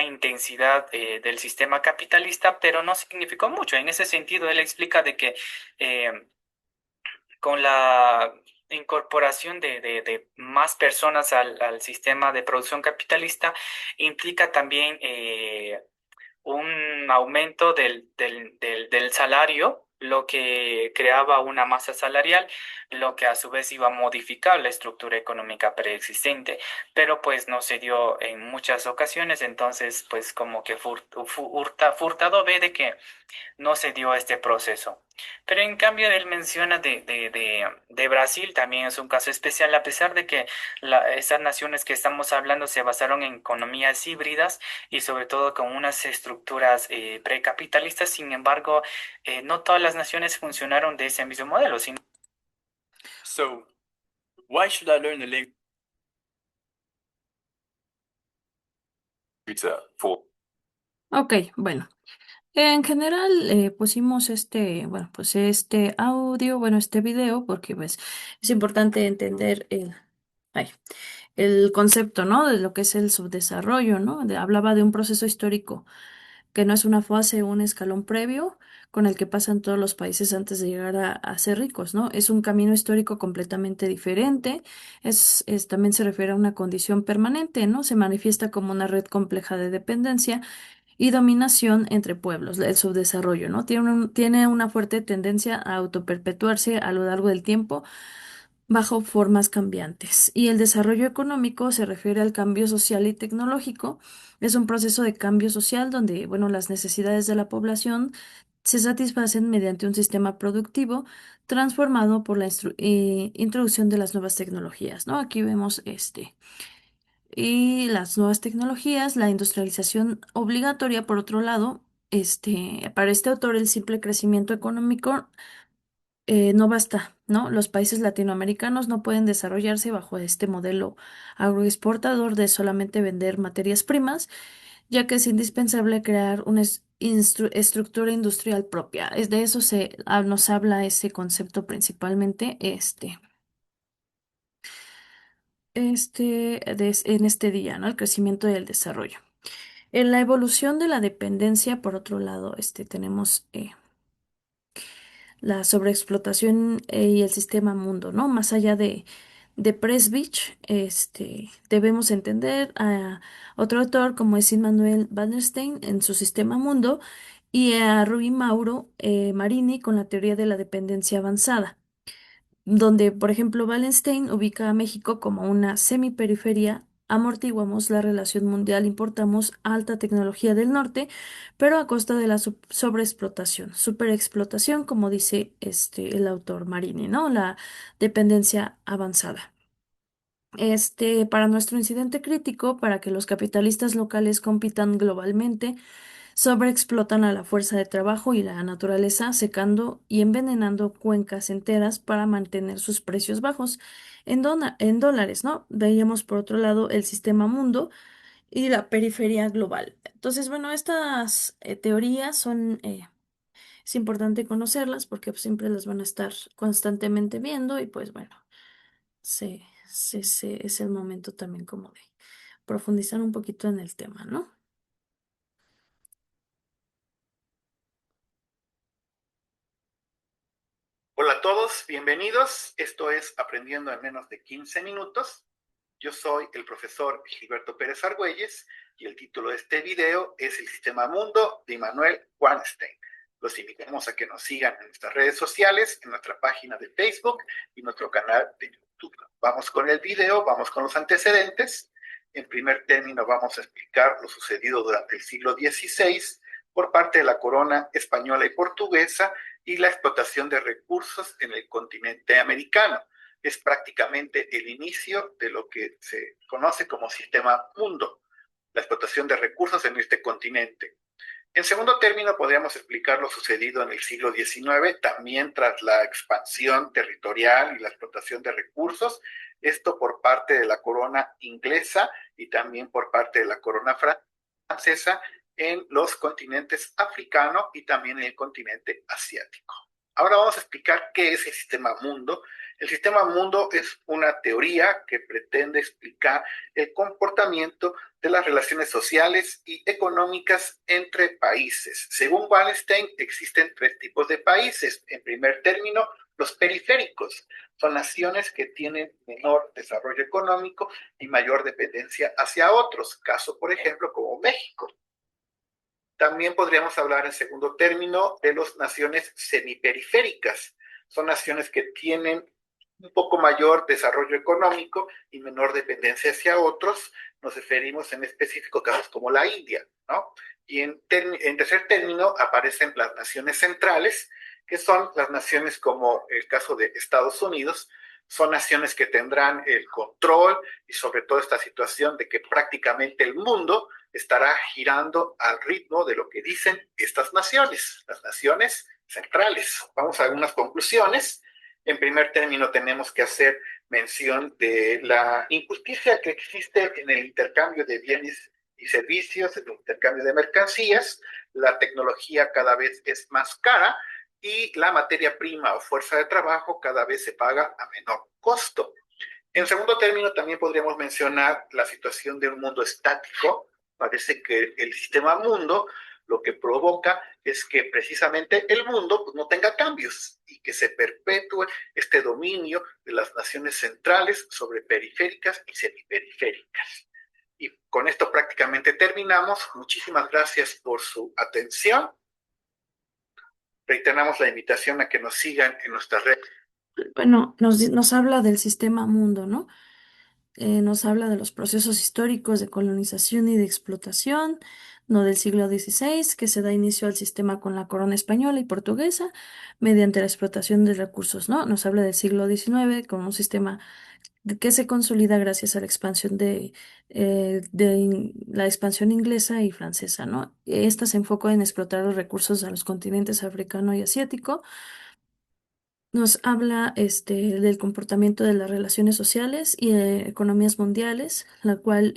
intensidad del sistema capitalista, pero no significó mucho. En ese sentido, él explica de que eh, con la incorporación de más personas al sistema de producción capitalista, implica también un aumento del salario, lo que creaba una masa salarial, lo que a su vez iba a modificar la estructura económica preexistente, pero pues no se dio en muchas ocasiones, entonces pues como que Furtado ve de que no se dio este proceso. Pero en cambio él menciona de Brasil, también es un caso especial, a pesar de que esas naciones que estamos hablando se basaron en economías híbridas y sobre todo con unas estructuras precapitalistas. Sin embargo, no todas las naciones funcionaron de ese mismo modelo. So, why should I learn a language for? Ok, bueno. En general pusimos bueno, pues este audio, bueno, este video, porque pues es importante entender ay, el concepto, ¿no? De lo que es el subdesarrollo, ¿no? Hablaba de un proceso histórico que no es una fase o un escalón previo con el que pasan todos los países antes de llegar a ser ricos, ¿no? Es un camino histórico completamente diferente, también se refiere a una condición permanente, ¿no? Se manifiesta como una red compleja de dependencia y dominación entre pueblos, el subdesarrollo, ¿no? Tiene una fuerte tendencia a autoperpetuarse a lo largo del tiempo bajo formas cambiantes. Y el desarrollo económico se refiere al cambio social y tecnológico. Es un proceso de cambio social donde, bueno, las necesidades de la población se satisfacen mediante un sistema productivo transformado por la introducción de las nuevas tecnologías, ¿no? Aquí vemos y las nuevas tecnologías, la industrialización obligatoria, por otro lado, para este autor el simple crecimiento económico no basta, ¿no? Los países latinoamericanos no pueden desarrollarse bajo este modelo agroexportador de solamente vender materias primas, ya que es indispensable crear una estructura industrial propia. Es de eso nos habla ese concepto principalmente, en este día, ¿no? El crecimiento y el desarrollo. En la evolución de la dependencia, por otro lado, tenemos la sobreexplotación y el sistema mundo, ¿no? Más allá de Presbych, debemos entender a otro autor como es Immanuel Wallerstein en su sistema mundo y a Rui Mauro Marini con la teoría de la dependencia avanzada donde, por ejemplo, Wallenstein ubica a México como una semiperiferia, amortiguamos la relación mundial, importamos alta tecnología del norte, pero a costa de la sobreexplotación, superexplotación, como dice el autor Marini, ¿no? La dependencia avanzada. Para nuestro incidente crítico, para que los capitalistas locales compitan globalmente, sobreexplotan a la fuerza de trabajo y la naturaleza, secando y envenenando cuencas enteras para mantener sus precios bajos en dólares, ¿no? Veíamos por otro lado el sistema mundo y la periferia global. Entonces, bueno, estas teorías es importante conocerlas porque pues, siempre las van a estar constantemente viendo y pues bueno, es el momento también como de profundizar un poquito en el tema, ¿no? Hola a todos, bienvenidos. Esto es Aprendiendo en menos de 15 minutos. Yo soy el profesor Gilberto Pérez Argüelles y el título de este video es El Sistema Mundo de Immanuel Wallerstein. Los invitamos a que nos sigan en nuestras redes sociales, en nuestra página de Facebook y nuestro canal de YouTube. Vamos con el video, vamos con los antecedentes. En primer término vamos a explicar lo sucedido durante el siglo XVI por parte de la corona española y portuguesa y la explotación de recursos en el continente americano. es prácticamente el inicio de lo que se conoce como sistema mundo, la explotación de recursos en este continente. En segundo término, podríamos explicar lo sucedido en el siglo XIX, también tras la expansión territorial y la explotación de recursos, esto por parte de la corona inglesa y también por parte de la corona francesa en los continentes africano y también en el continente asiático. Ahora vamos a explicar qué es el sistema mundo. El sistema mundo es una teoría que pretende explicar el comportamiento de las relaciones sociales y económicas entre países. Según Wallenstein, existen tres tipos de países. En primer término, los periféricos. Son naciones que tienen menor desarrollo económico y mayor dependencia hacia otros. Caso, por ejemplo, como México. También podríamos hablar en segundo término de las naciones semiperiféricas. Son naciones que tienen un poco mayor desarrollo económico y menor dependencia hacia otros. Nos referimos en específico a casos como la India, ¿no? Y en tercer término aparecen las naciones centrales, que son las naciones como el caso de Estados Unidos. Son naciones que tendrán el control y sobre todo esta situación de que prácticamente el mundo estará girando al ritmo de lo que dicen estas naciones, las naciones centrales. Vamos a algunas conclusiones. En primer término, tenemos que hacer mención de la injusticia que existe en el intercambio de bienes y servicios, en el intercambio de mercancías. La tecnología cada vez es más cara y la materia prima o fuerza de trabajo cada vez se paga a menor costo. En segundo término, también podríamos mencionar la situación de un mundo estático. Parece que el sistema mundo lo que provoca es que precisamente el mundo pues, no tenga cambios y que se perpetúe este dominio de las naciones centrales sobre periféricas y semiperiféricas. Y con esto prácticamente terminamos. Muchísimas gracias por su atención. Reiteramos la invitación a que nos sigan en nuestras redes. Bueno, nos habla del sistema mundo, ¿no? Nos habla de los procesos históricos de colonización y de explotación, no del siglo XVI, que se da inicio al sistema con la corona española y portuguesa mediante la explotación de recursos, ¿no? Nos habla del siglo XIX como un sistema que se consolida gracias a la expansión la expansión inglesa y francesa, ¿no? Esta se enfocó en explotar los recursos a los continentes africano y asiático. Nos habla del comportamiento de las relaciones sociales y economías mundiales, la cual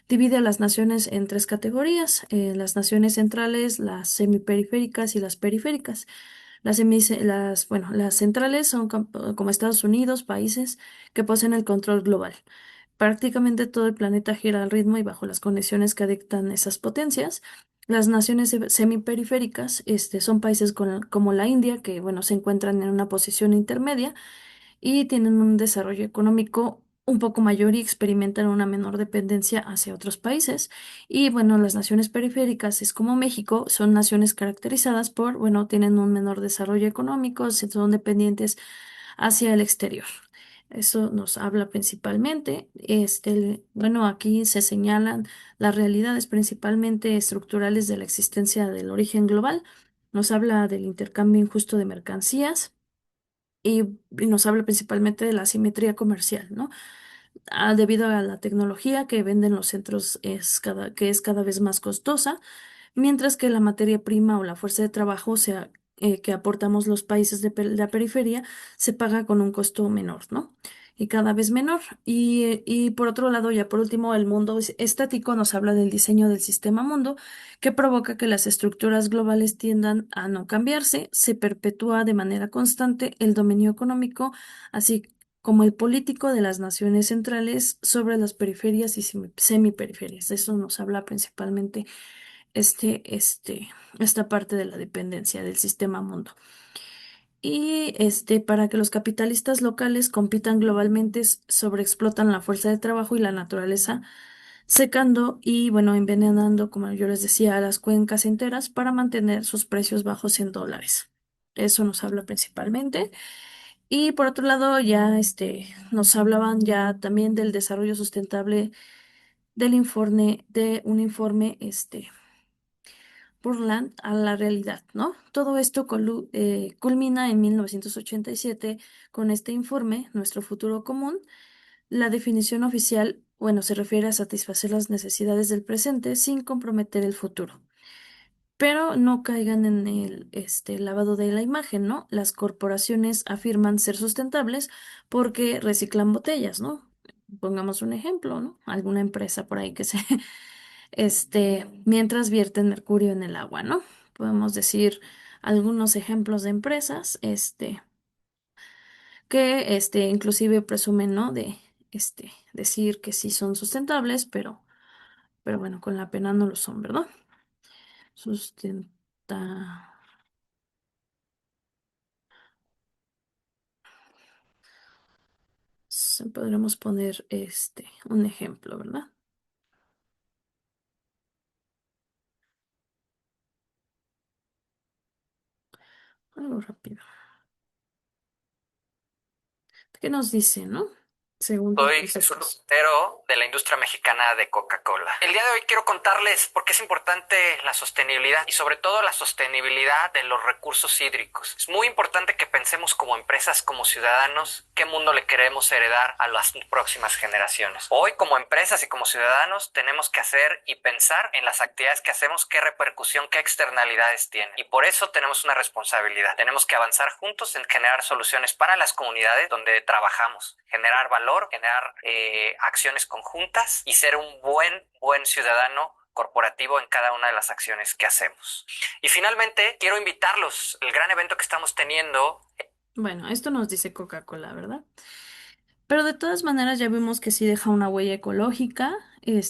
divide a las naciones en tres categorías: las naciones centrales, las semiperiféricas y las periféricas. Las centrales son como Estados Unidos, países que poseen el control global. Prácticamente todo el planeta gira al ritmo y bajo las condiciones que dictan esas potencias. Las naciones semiperiféricas, son países como la India, que, bueno, se encuentran en una posición intermedia y tienen un desarrollo económico un poco mayor y experimentan una menor dependencia hacia otros países. Y, bueno, las naciones periféricas, es como México, son naciones caracterizadas por, bueno, tienen un menor desarrollo económico, son dependientes hacia el exterior. Eso nos habla principalmente. Bueno, aquí se señalan las realidades principalmente estructurales de la existencia del origen global. Nos habla del intercambio injusto de mercancías y nos habla principalmente de la asimetría comercial, ¿no? Debido a la tecnología que venden los centros que es cada vez más costosa, mientras que la materia prima o la fuerza de trabajo, o sea, que aportamos los países de la periferia, se paga con un costo menor, ¿no? Y cada vez menor. Y por otro lado, ya por último, el mundo estático nos habla del diseño del sistema mundo, que provoca que las estructuras globales tiendan a no cambiarse, se perpetúa de manera constante el dominio económico, así como el político de las naciones centrales sobre las periferias y semiperiferias. Eso nos habla principalmente este, este, esta parte de la dependencia del sistema mundo. Y para que los capitalistas locales compitan globalmente, sobreexplotan la fuerza de trabajo y la naturaleza, secando y, bueno, envenenando, como yo les decía, a las cuencas enteras para mantener sus precios bajos en dólares. Eso nos habla principalmente. Y por otro lado, ya nos hablaban ya también del desarrollo sustentable, de un informe Portland a la realidad, ¿no? Todo esto culmina en 1987 con este informe, Nuestro futuro común. La definición oficial, bueno, se refiere a satisfacer las necesidades del presente sin comprometer el futuro. Pero no caigan en el lavado de la imagen, ¿no? Las corporaciones afirman ser sustentables porque reciclan botellas, ¿no? Pongamos un ejemplo, ¿no? Alguna empresa por ahí que se, mientras vierten mercurio en el agua, ¿no? Podemos decir algunos ejemplos de empresas, que, inclusive presumen, ¿no? De, decir que sí son sustentables, pero bueno, con la pena no lo son, ¿verdad? Sustenta. Podremos poner un ejemplo, ¿verdad? Algo rápido. ¿Qué nos dice, no? Según tus Soy Jesús conceptos. Lutero de la industria mexicana de Coca-Cola. El día de hoy quiero contarles por qué es importante la sostenibilidad y sobre todo la sostenibilidad de los recursos hídricos. Es muy importante que pensemos como empresas, como ciudadanos, qué mundo le queremos heredar a las próximas generaciones. Hoy como empresas y como ciudadanos tenemos que hacer y pensar en las actividades que hacemos, qué repercusión, qué externalidades tienen. Y por eso tenemos una responsabilidad. Tenemos que avanzar juntos en generar soluciones para las comunidades donde trabajamos, generar valor, generar acciones conjuntas y ser un buen ciudadano corporativo en cada una de las acciones que hacemos. Y finalmente, quiero invitarlos al gran evento que estamos teniendo. Bueno, esto nos dice Coca-Cola, ¿verdad? Pero de todas maneras ya vimos que sí deja una huella ecológica.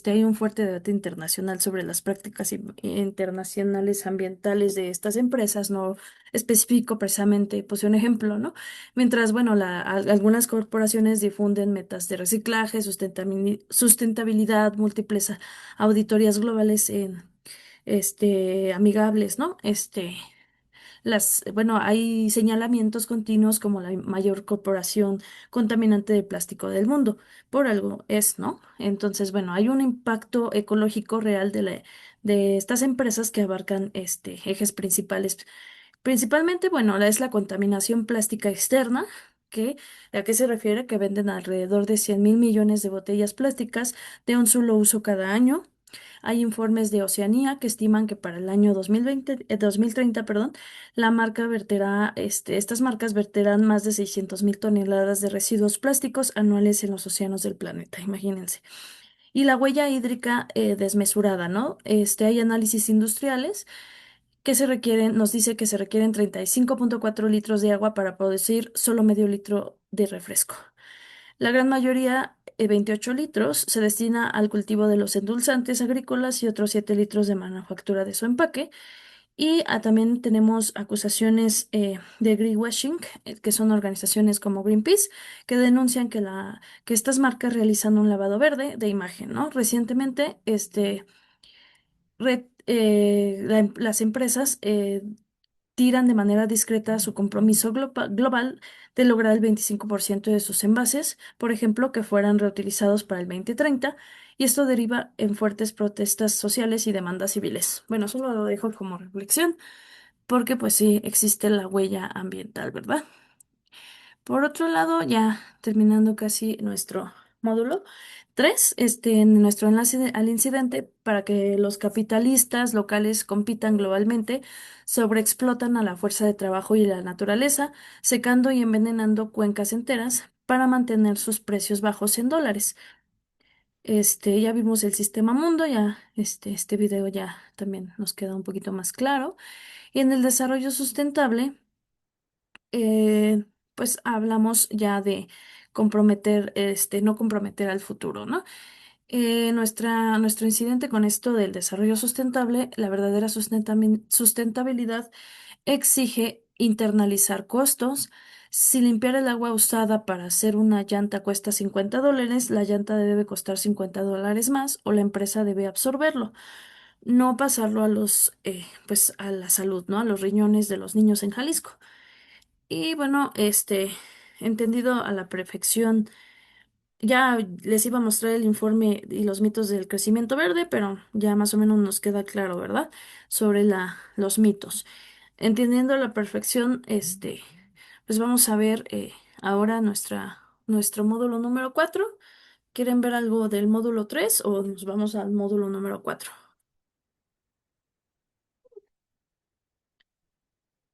Hay un fuerte debate internacional sobre las prácticas internacionales ambientales de estas empresas. No especifico precisamente, puse un ejemplo, ¿no? Mientras, bueno, algunas corporaciones difunden metas de reciclaje, sustentabilidad, múltiples auditorías globales en, amigables, ¿no? Bueno, hay señalamientos continuos como la mayor corporación contaminante de plástico del mundo. Por algo es, ¿no? Entonces, bueno, hay un impacto ecológico real de estas empresas que abarcan ejes principales. Principalmente, bueno, es la contaminación plástica externa. ¿A qué se refiere? Que venden alrededor de 100.000 millones de botellas plásticas de un solo uso cada año. Hay informes de Oceanía que estiman que para el año 2030, perdón, estas marcas verterán más de 600.000 toneladas de residuos plásticos anuales en los océanos del planeta, imagínense. Y la huella hídrica desmesurada, ¿no? Hay análisis industriales que nos dice que se requieren 35,4 litros de agua para producir solo medio litro de refresco. La gran mayoría, 28 litros, se destina al cultivo de los endulzantes agrícolas y otros 7 litros de manufactura de su empaque. Y también tenemos acusaciones de greenwashing, que son organizaciones como Greenpeace, que denuncian que estas marcas realizan un lavado verde de imagen, ¿no? Recientemente, las empresas tiran de manera discreta su compromiso global de lograr el 25% de sus envases, por ejemplo, que fueran reutilizados para el 2030, y esto deriva en fuertes protestas sociales y demandas civiles. Bueno, solo lo dejo como reflexión, porque pues sí existe la huella ambiental, ¿verdad? Por otro lado, ya terminando casi nuestro módulo 3, en nuestro enlace al incidente, para que los capitalistas locales compitan globalmente, sobreexplotan a la fuerza de trabajo y la naturaleza, secando y envenenando cuencas enteras para mantener sus precios bajos en dólares. Ya vimos el sistema mundo, ya este video ya también nos queda un poquito más claro. Y en el desarrollo sustentable, eh, pues hablamos ya de no comprometer al futuro, ¿no? Nuestro incidente con esto del desarrollo sustentable, la verdadera sustentabilidad exige internalizar costos. Si limpiar el agua usada para hacer una llanta cuesta $50, la llanta debe costar $50 más o la empresa debe absorberlo. No pasarlo pues a la salud, ¿no? A los riñones de los niños en Jalisco. Y bueno, entendido a la perfección Ya les iba a mostrar el informe y los mitos del crecimiento verde, pero ya más o menos nos queda claro, ¿verdad? Sobre los mitos. Entendiendo a la perfección, pues vamos a ver ahora nuestro módulo número 4. ¿Quieren ver algo del módulo 3 o nos vamos al módulo número 4?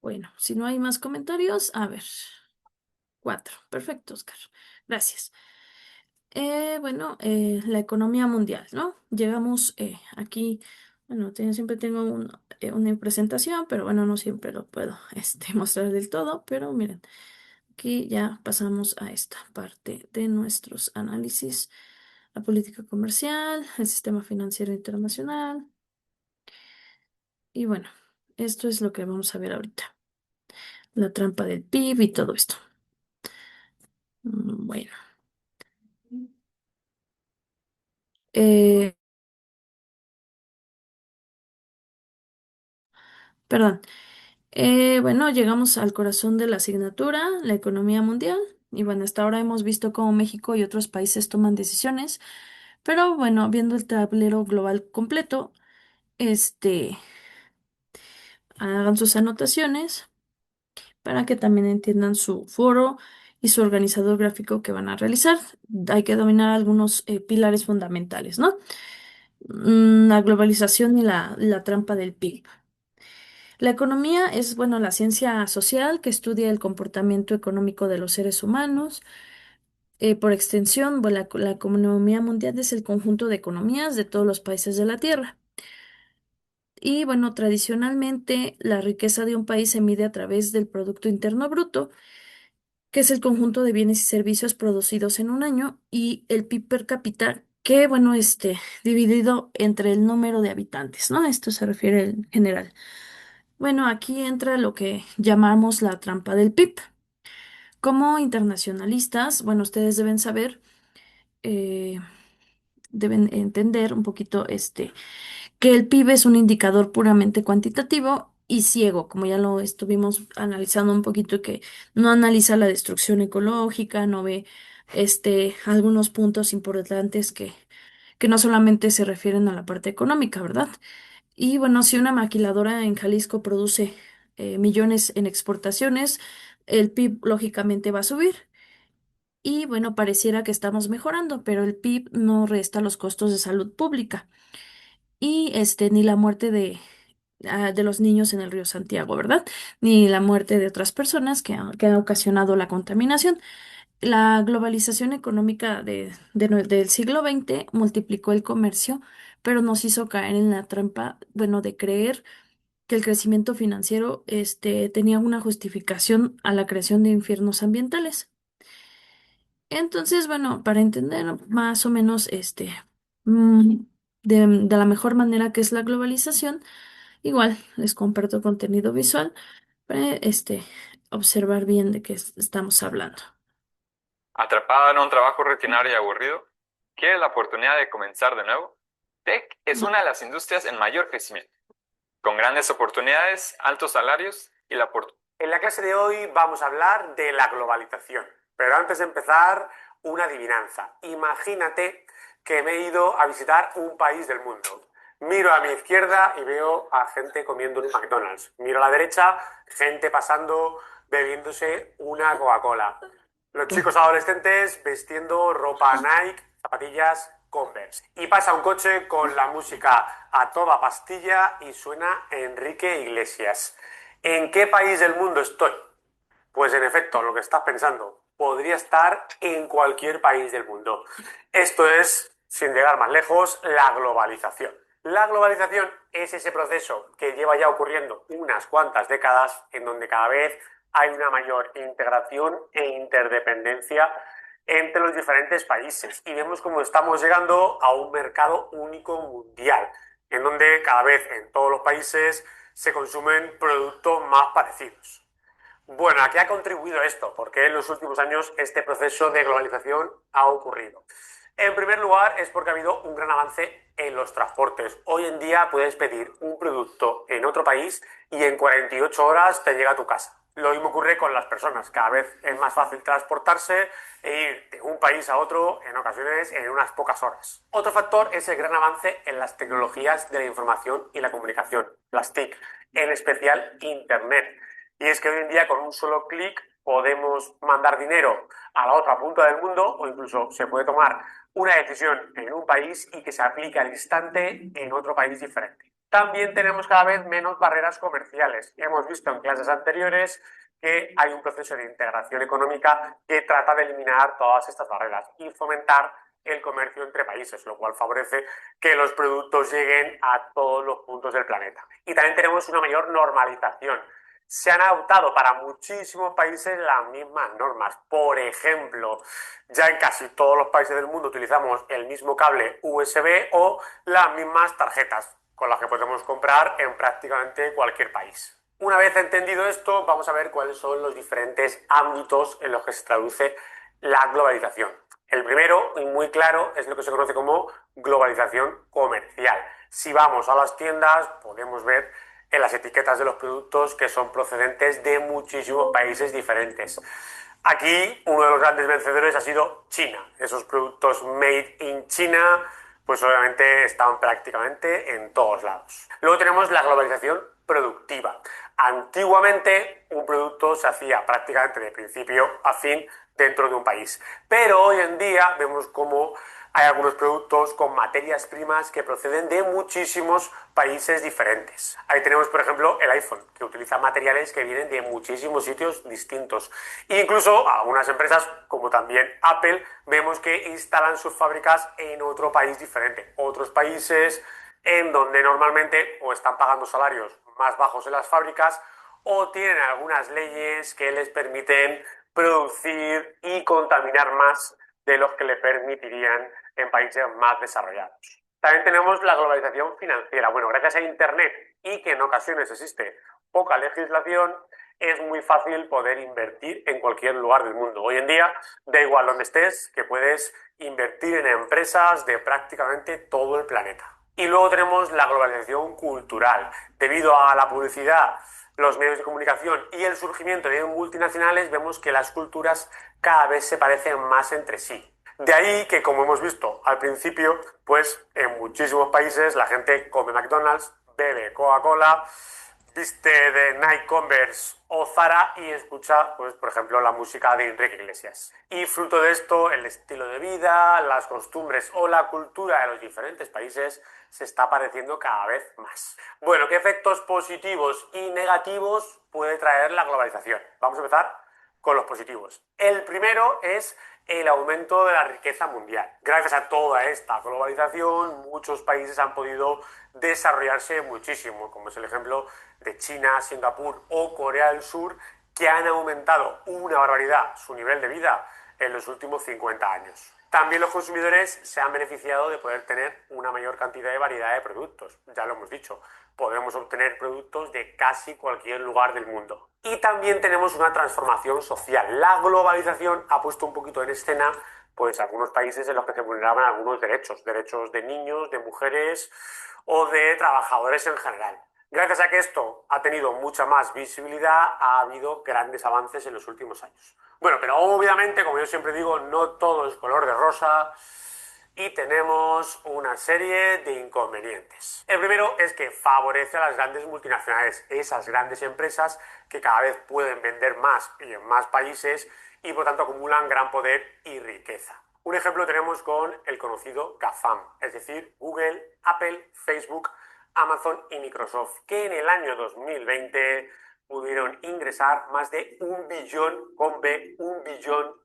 Bueno, si no hay más comentarios, a ver. 4. Perfecto, Oscar. Gracias. Bueno, la economía mundial, ¿no? Llegamos aquí, bueno, siempre tengo una presentación, pero bueno, no siempre lo puedo mostrar del todo, pero miren, aquí ya pasamos a esta parte de nuestros análisis, la política comercial, el sistema financiero internacional, y bueno, esto es lo que vamos a ver ahorita, la trampa del PIB y todo esto. Bueno. Eh, Perdón. Bueno, llegamos al corazón de la asignatura, la economía mundial. Y bueno, hasta ahora hemos visto cómo México y otros países toman decisiones. Pero bueno, viendo el tablero global completo, este, hagan sus anotaciones para que también entiendan su foro y su organizador gráfico que van a realizar. Hay que dominar algunos pilares fundamentales, ¿no? La globalización y la trampa del PIB. La economía es, bueno, la ciencia social que estudia el comportamiento económico de los seres humanos. Por extensión, bueno, la economía mundial es el conjunto de economías de todos los países de la Tierra. Y bueno, tradicionalmente la riqueza de un país se mide a través del Producto Interno Bruto, que es el conjunto de bienes y servicios producidos en un año, y el PIB per cápita, que bueno, dividido entre el número de habitantes, ¿no? Esto se refiere en general. Bueno, aquí entra lo que llamamos la trampa del PIB. Como internacionalistas, bueno, ustedes deben saber, eh, deben entender un poquito que el PIB es un indicador puramente cuantitativo y ciego, como ya lo estuvimos analizando un poquito, que no analiza la destrucción ecológica, no ve algunos puntos importantes que no solamente se refieren a la parte económica, ¿verdad? Y bueno, si una maquiladora en Jalisco produce millones en exportaciones, el PIB lógicamente va a subir. Y bueno, pareciera que estamos mejorando, pero el PIB no resta los costos de salud pública y ni la muerte de los niños en el río Santiago, ¿verdad? Ni la muerte de otras personas que ha ocasionado la contaminación. La globalización económica del siglo XX multiplicó el comercio, pero nos hizo caer en la trampa, bueno, de creer que el crecimiento financiero, tenía una justificación a la creación de infiernos ambientales. Entonces, bueno, para entender más o menos mm, de la mejor manera que es la globalización, igual les comparto contenido visual para observar bien de qué estamos hablando. ¿Atrapada en un trabajo rutinario y aburrido? ¿Quieres la oportunidad de comenzar de nuevo? Tech es una de las industrias en mayor crecimiento, con grandes oportunidades, altos salarios y la oportunidad. En la clase de hoy vamos a hablar de la globalización, pero antes de empezar, una adivinanza. Imagínate que me he ido a visitar un país del mundo. Miro a mi izquierda y veo a gente comiendo en un McDonald's. Miro a la derecha, gente pasando, bebiéndose una Coca-Cola. Los chicos adolescentes vestiendo ropa Nike, zapatillas Converse. Y pasa un coche con la música a toda pastilla y suena Enrique Iglesias. ¿En qué país del mundo estoy? Pues en efecto, lo que estás pensando, podría estar en cualquier país del mundo. Esto es, sin llegar más lejos, la globalización. La globalización es ese proceso que lleva ya ocurriendo unas cuantas décadas en donde cada vez hay una mayor integración e interdependencia entre los diferentes países. Y vemos cómo estamos llegando a un mercado único mundial, en donde cada vez en todos los países se consumen productos más parecidos. Bueno, ¿a qué ha contribuido esto? Porque en los últimos años este proceso de globalización ha ocurrido. En primer lugar, es porque ha habido un gran avance en los transportes. Hoy en día puedes pedir un producto en otro país y en 48 horas te llega a tu casa. Lo mismo ocurre con las personas. Cada vez es más fácil transportarse e ir de un país a otro, en ocasiones en unas pocas horas. Otro factor es el gran avance en las tecnologías de la información y la comunicación, las TIC, en especial Internet. Y es que hoy en día con un solo clic podemos mandar dinero a la otra punta del mundo o incluso se puede tomar una decisión en un país y que se aplique al instante en otro país diferente. También tenemos cada vez menos barreras comerciales. Hemos visto en clases anteriores que hay un proceso de integración económica que trata de eliminar todas estas barreras y fomentar el comercio entre países, lo cual favorece que los productos lleguen a todos los puntos del planeta. Y también tenemos una mayor normalización. Se han adoptado para muchísimos países las mismas normas. Por ejemplo, ya en casi todos los países del mundo utilizamos el mismo cable USB o las mismas tarjetas con las que podemos comprar en prácticamente cualquier país. Una vez entendido esto, vamos a ver cuáles son los diferentes ámbitos en los que se traduce la globalización. El primero, y muy claro, es lo que se conoce como globalización comercial. Si vamos a las tiendas, podemos ver en las etiquetas de los productos que son procedentes de muchísimos países diferentes. Aquí uno de los grandes vencedores ha sido China. Esos productos made in China, pues obviamente están prácticamente en todos lados. Luego tenemos la globalización productiva. Antiguamente un producto se hacía prácticamente de principio a fin dentro de un país, pero hoy en día vemos cómo hay algunos productos con materias primas que proceden de muchísimos países diferentes. Ahí tenemos, por ejemplo, el iPhone, que utiliza materiales que vienen de muchísimos sitios distintos. E incluso algunas empresas, como también Apple, vemos que instalan sus fábricas en otro país diferente. Otros países en donde normalmente o están pagando salarios más bajos en las fábricas o tienen algunas leyes que les permiten producir y contaminar más de los que le permitirían en países más desarrollados. También tenemos la globalización financiera. Bueno, gracias a Internet y que en ocasiones existe poca legislación, es muy fácil poder invertir en cualquier lugar del mundo. Hoy en día, da igual donde estés, que puedes invertir en empresas de prácticamente todo el planeta. Y luego tenemos la globalización cultural. Debido a la publicidad, los medios de comunicación y el surgimiento de multinacionales, vemos que las culturas cada vez se parecen más entre sí. De ahí que, como hemos visto al principio, pues en muchísimos países la gente come McDonald's, bebe Coca-Cola, viste de Nike, Converse o Zara y escucha, pues, por ejemplo, la música de Enrique Iglesias. Y fruto de esto, el estilo de vida, las costumbres o la cultura de los diferentes países se está pareciendo cada vez más. Bueno, ¿qué efectos positivos y negativos puede traer la globalización? Vamos a empezar con los positivos. El primero es el aumento de la riqueza mundial. Gracias a toda esta globalización, muchos países han podido desarrollarse muchísimo, como es el ejemplo de China, Singapur o Corea del Sur, que han aumentado una barbaridad su nivel de vida en los últimos 50 años. También los consumidores se han beneficiado de poder tener una mayor cantidad de variedad de productos. Ya lo hemos dicho, podemos obtener productos de casi cualquier lugar del mundo. Y también tenemos una transformación social. La globalización ha puesto un poquito en escena pues algunos países en los que se vulneraban algunos derechos de niños, de mujeres o de trabajadores en general. Gracias a que esto ha tenido mucha más visibilidad, ha habido grandes avances en los últimos años. Bueno, pero obviamente, como yo siempre digo, no todo es color de rosa y tenemos una serie de inconvenientes. El primero es que favorece a las grandes multinacionales, esas grandes empresas que cada vez pueden vender más y en más países y por tanto acumulan gran poder y riqueza. Un ejemplo tenemos con el conocido GAFAM, es decir, Google, Apple, Facebook, Amazon y Microsoft, que en el año 2020 pudieron ingresar más de un billón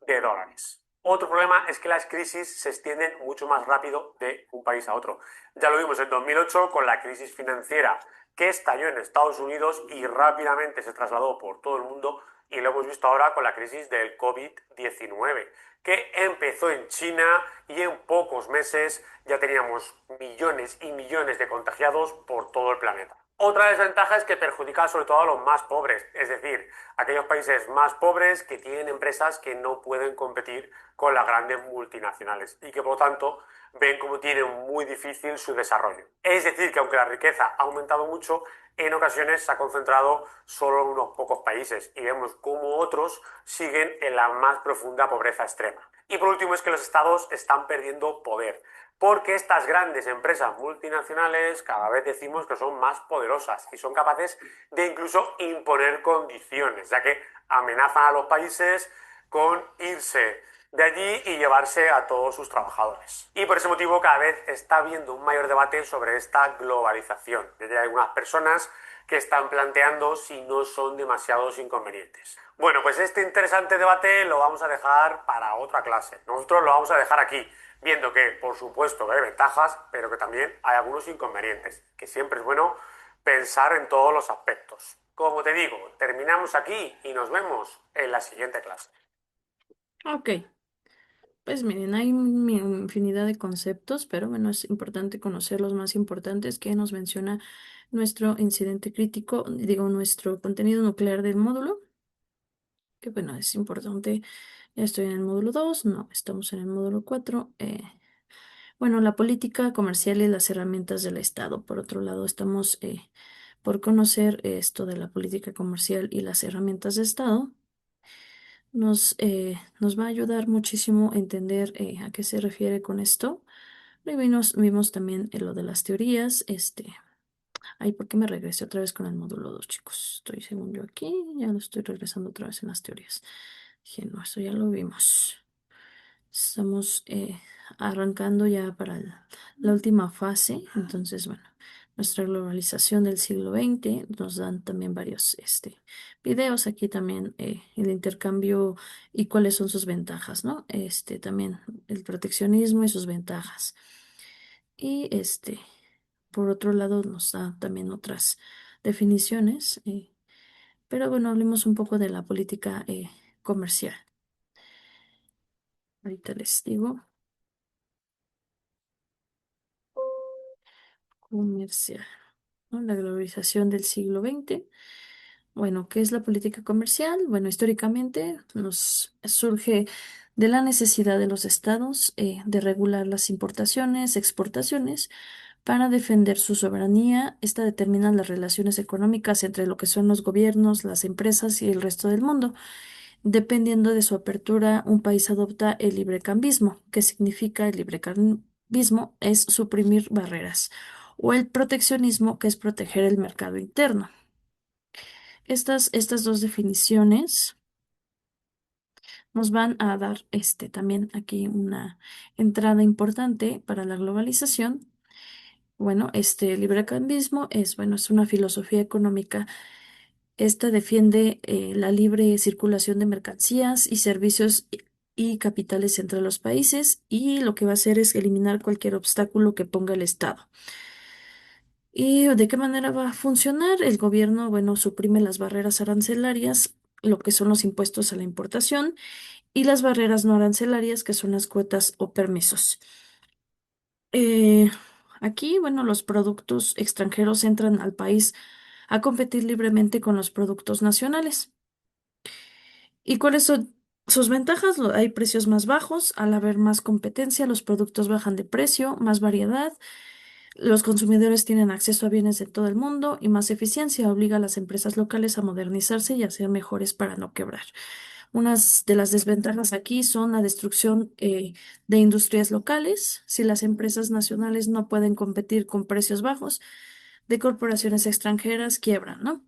de dólares. Otro problema es que las crisis se extienden mucho más rápido de un país a otro. Ya lo vimos en 2008 con la crisis financiera que estalló en Estados Unidos y rápidamente se trasladó por todo el mundo, y lo hemos visto ahora con la crisis del COVID-19, que empezó en China y en pocos meses ya teníamos millones y millones de contagiados por todo el planeta. Otra desventaja es que perjudica sobre todo a los más pobres, es decir, aquellos países más pobres que tienen empresas que no pueden competir con las grandes multinacionales y que por lo tanto ven como tienen muy difícil su desarrollo. Es decir, que aunque la riqueza ha aumentado mucho, en ocasiones se ha concentrado solo en unos pocos países y vemos cómo otros siguen en la más profunda pobreza extrema. Y por último es que los estados están perdiendo poder, porque estas grandes empresas multinacionales cada vez decimos que son más poderosas y son capaces de incluso imponer condiciones, ya que amenazan a los países con irse de allí y llevarse a todos sus trabajadores. Y por ese motivo cada vez está habiendo un mayor debate sobre esta globalización. Ya hay algunas personas que están planteando si no son demasiados inconvenientes. Bueno, pues este interesante debate lo vamos a dejar para otra clase. Nosotros lo vamos a dejar aquí, viendo que, por supuesto, que hay ventajas, pero que también hay algunos inconvenientes, que siempre es bueno pensar en todos los aspectos. Como te digo, terminamos aquí y nos vemos en la siguiente clase. Ok, pues miren, hay una infinidad de conceptos, pero bueno, es importante conocer los más importantes que nos menciona nuestro incidente crítico, digo, nuestro contenido nuclear del módulo, que bueno, es importante. Ya estoy en el módulo 2, no, estamos en el módulo 4. Bueno, la política comercial y las herramientas del Estado. Por otro lado, estamos por conocer esto de la política comercial y las herramientas de Estado. Nos va a ayudar muchísimo a entender a qué se refiere con esto. Y vimos también lo de las teorías. Ay, ¿por qué me regresé otra vez con el módulo 2, chicos? Estoy según yo aquí, ya lo estoy regresando otra vez en las teorías. Dije, no, esto ya lo vimos. Estamos arrancando ya para la última fase. Entonces, bueno, nuestra globalización del siglo XX nos dan también varios videos. Aquí también el intercambio y cuáles son sus ventajas, ¿no? También el proteccionismo y sus ventajas. Y por otro lado, nos da también otras definiciones. Pero bueno, hablemos un poco de la política comercial. Ahorita les digo. Comercial, ¿no? La globalización del siglo XX. Bueno, ¿qué es la política comercial? Bueno, históricamente nos surge de la necesidad de los estados de regular las importaciones, exportaciones, para defender su soberanía. Esta determina las relaciones económicas entre lo que son los gobiernos, las empresas y el resto del mundo. Dependiendo de su apertura, un país adopta el librecambismo. ¿Qué significa el librecambismo? Es suprimir barreras. O el proteccionismo, que es proteger el mercado interno. Estas dos definiciones nos van a dar también aquí una entrada importante para la globalización. Bueno, este librecambismo es una filosofía económica. Esta defiende la libre circulación de mercancías y servicios y capitales entre los países, y lo que va a hacer es eliminar cualquier obstáculo que ponga el Estado. ¿Y de qué manera va a funcionar? El gobierno, bueno, suprime las barreras arancelarias, lo que son los impuestos a la importación, y las barreras no arancelarias, que son las cuotas o permisos. Eh, Aquí, bueno, los productos extranjeros entran al país a competir libremente con los productos nacionales. ¿Y cuáles son sus ventajas? Hay precios más bajos, al haber más competencia, los productos bajan de precio, más variedad, los consumidores tienen acceso a bienes de todo el mundo y más eficiencia obliga a las empresas locales a modernizarse y a ser mejores para no quebrar. Unas de las desventajas aquí son la destrucción de industrias locales. Si las empresas nacionales no pueden competir con precios bajos, de corporaciones extranjeras quiebran, ¿no?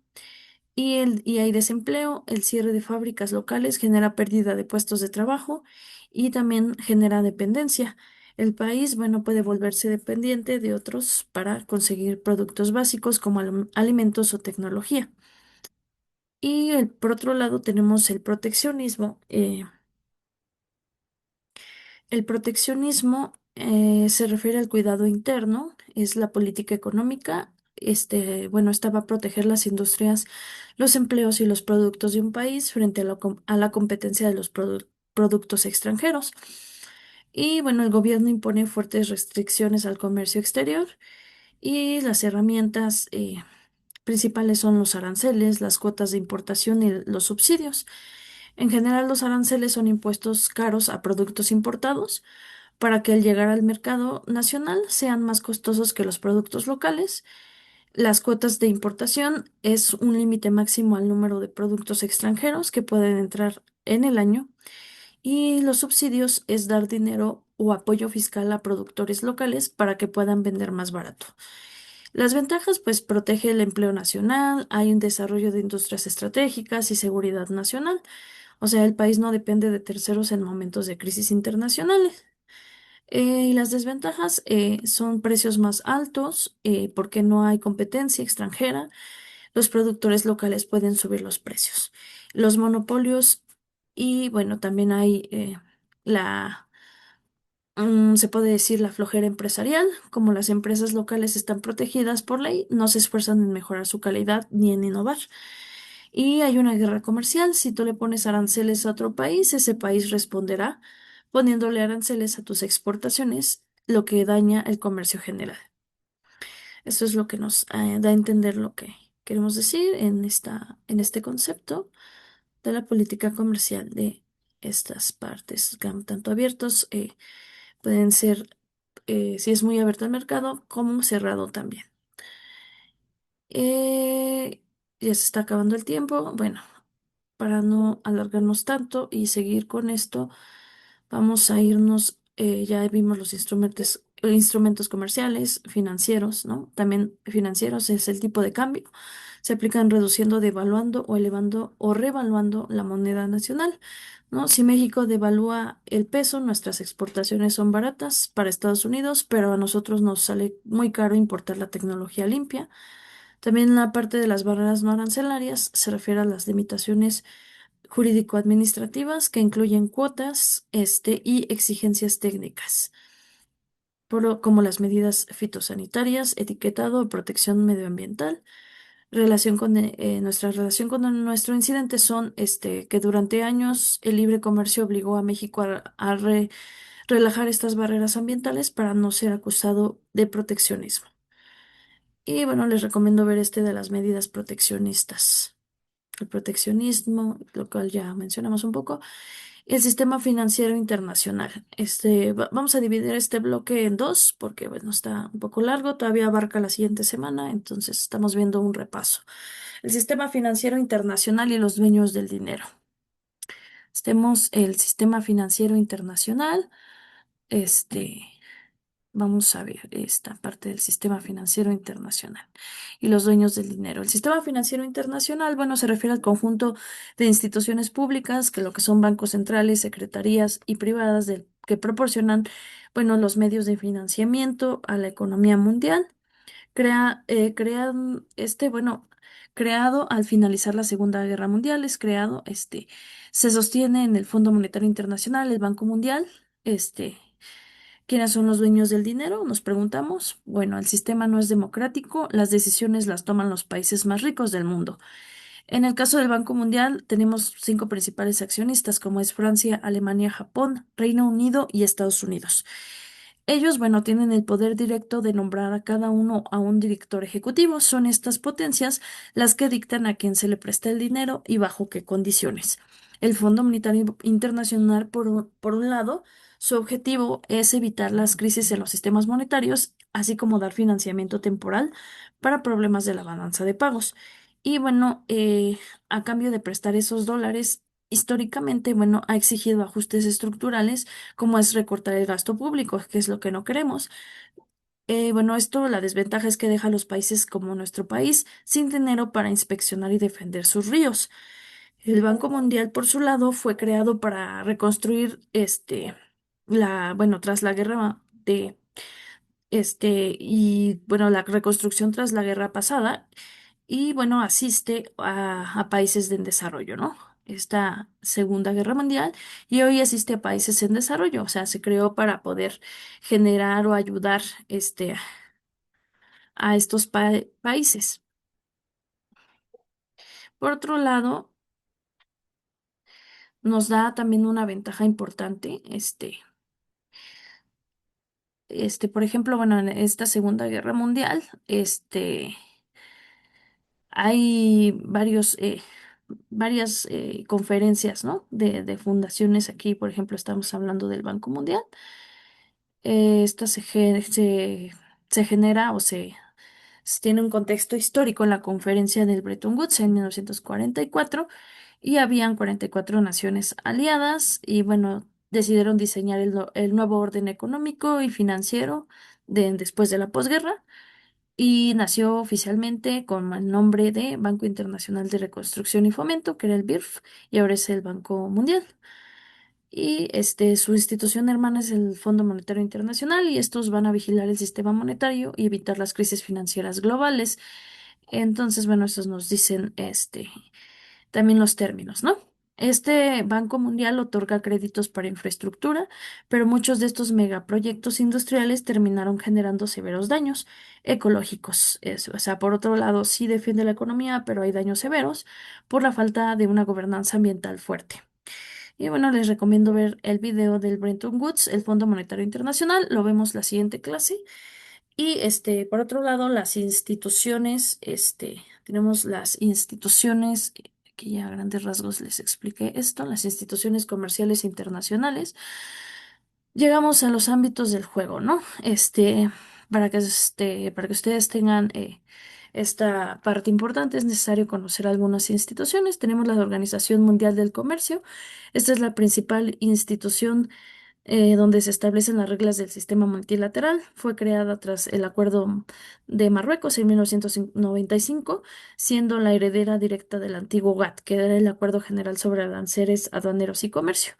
Y hay desempleo, el cierre de fábricas locales genera pérdida de puestos de trabajo y también genera dependencia. El país, bueno, puede volverse dependiente de otros para conseguir productos básicos como alimentos o tecnología. Y por otro lado tenemos el proteccionismo. El proteccionismo se refiere al cuidado interno, es la política económica. Bueno, esta va a proteger las industrias, los empleos y los productos de un país frente a la competencia de los productos extranjeros. Y bueno, el gobierno impone fuertes restricciones al comercio exterior y las herramientas principales son los aranceles, las cuotas de importación y los subsidios. En general, los aranceles son impuestos caros a productos importados para que al llegar al mercado nacional sean más costosos que los productos locales. Las cuotas de importación es un límite máximo al número de productos extranjeros que pueden entrar en el año y los subsidios es dar dinero o apoyo fiscal a productores locales para que puedan vender más barato. Las ventajas, pues, protege el empleo nacional, hay un desarrollo de industrias estratégicas y seguridad nacional. O sea, el país no depende de terceros en momentos de crisis internacionales. Y las desventajas son precios más altos porque no hay competencia extranjera. Los productores locales pueden subir los precios. Los monopolios y bueno, también hay la, se puede decir la flojera empresarial. Como las empresas locales están protegidas por ley, no se esfuerzan en mejorar su calidad ni en innovar. Y hay una guerra comercial. Si tú le pones aranceles a otro país, ese país responderá poniéndole aranceles a tus exportaciones, lo que daña el comercio general. Esto es lo que nos da a entender lo que queremos decir en este concepto de la política comercial de estas partes, tanto abiertos, pueden ser, si es muy abierto al mercado, como cerrado también. Ya se está acabando el tiempo. Bueno, para no alargarnos tanto y seguir con esto, vamos a irnos, ya vimos los instrumentos comerciales, financieros, ¿no? También financieros es el tipo de cambio. Se aplican reduciendo, devaluando o elevando o revaluando la moneda nacional, ¿no? Si México devalúa el peso, nuestras exportaciones son baratas para Estados Unidos, pero a nosotros nos sale muy caro importar la tecnología limpia. También la parte de las barreras no arancelarias se refiere a las limitaciones jurídico-administrativas que incluyen cuotas, y exigencias técnicas, como las medidas fitosanitarias, etiquetado o protección medioambiental. Nuestra relación con nuestro incidente son que durante años el libre comercio obligó a México a relajar estas barreras ambientales para no ser acusado de proteccionismo. Y bueno, les recomiendo ver de las medidas proteccionistas. El proteccionismo, lo cual ya mencionamos un poco. El sistema financiero internacional. Vamos a dividir este bloque en dos porque, bueno, está un poco largo, todavía abarca la siguiente semana, entonces estamos viendo un repaso. El sistema financiero internacional y los dueños del dinero. Tenemos el sistema financiero internacional. Este, Vamos a ver esta parte del sistema financiero internacional y los dueños del dinero. El sistema financiero internacional, bueno, se refiere al conjunto de instituciones públicas, que lo que son bancos centrales, secretarías y privadas que proporcionan, bueno, los medios de financiamiento a la economía mundial. Bueno, creado al finalizar la Segunda Guerra Mundial, se sostiene en el Fondo Monetario Internacional, el Banco Mundial, ¿quiénes son los dueños del dinero? Nos preguntamos. Bueno, el sistema no es democrático, las decisiones las toman los países más ricos del mundo. En el caso del Banco Mundial, tenemos 5 principales accionistas, como es Francia, Alemania, Japón, Reino Unido y Estados Unidos. Ellos, bueno, tienen el poder directo de nombrar a cada uno a un director ejecutivo. Son estas potencias las que dictan a quién se le presta el dinero y bajo qué condiciones. El Fondo Monetario Internacional, por un lado, su objetivo es evitar las crisis en los sistemas monetarios, así como dar financiamiento temporal para problemas de la balanza de pagos. Y bueno, a cambio de prestar esos dólares, históricamente, bueno, ha exigido ajustes estructurales, como es recortar el gasto público, que es lo que no queremos. Bueno, la desventaja es que deja a los países como nuestro país sin dinero para inspeccionar y defender sus ríos. El Banco Mundial, por su lado, fue creado para reconstruir bueno, tras la guerra y bueno, la reconstrucción tras la guerra pasada y bueno, asiste a países en desarrollo, ¿no? Esta Segunda Guerra Mundial y hoy asiste a países en desarrollo, o sea, se creó para poder generar o ayudar a estos países. Por otro lado, nos da también una ventaja importante, por ejemplo, bueno, en esta Segunda Guerra Mundial, Hay varias conferencias, ¿no? De fundaciones aquí, por ejemplo, estamos hablando del Banco Mundial. Esta se genera tiene un contexto histórico en la conferencia del Bretton Woods en 1944 y habían 44 naciones aliadas y bueno, decidieron diseñar el nuevo orden económico y financiero después de la posguerra y nació oficialmente con el nombre de Banco Internacional de Reconstrucción y Fomento, que era el BIRF, y ahora es el Banco Mundial. Y su institución hermana es el Fondo Monetario Internacional y estos van a vigilar el sistema monetario y evitar las crisis financieras globales. Entonces, bueno, estos nos dicen también los términos, ¿no? Este Banco Mundial otorga créditos para infraestructura, pero muchos de estos megaproyectos industriales terminaron generando severos daños ecológicos. O sea, por otro lado, sí defiende la economía, pero hay daños severos por la falta de una gobernanza ambiental fuerte. Y bueno, les recomiendo ver el video del Bretton Woods, el Fondo Monetario Internacional. Lo vemos la siguiente clase. Y por otro lado, las instituciones, tenemos las instituciones, aquí ya a grandes rasgos les expliqué esto, las instituciones comerciales internacionales. Llegamos a los ámbitos del juego, ¿no? Para que ustedes tengan esta parte importante, es necesario conocer algunas instituciones. Tenemos la Organización Mundial del Comercio. Esta es la principal institución donde se establecen las reglas del sistema multilateral. Fue creada tras el Acuerdo de Marruecos en 1995, siendo la heredera directa del antiguo GATT, que era el Acuerdo General sobre Aranceles Aduaneros y Comercio.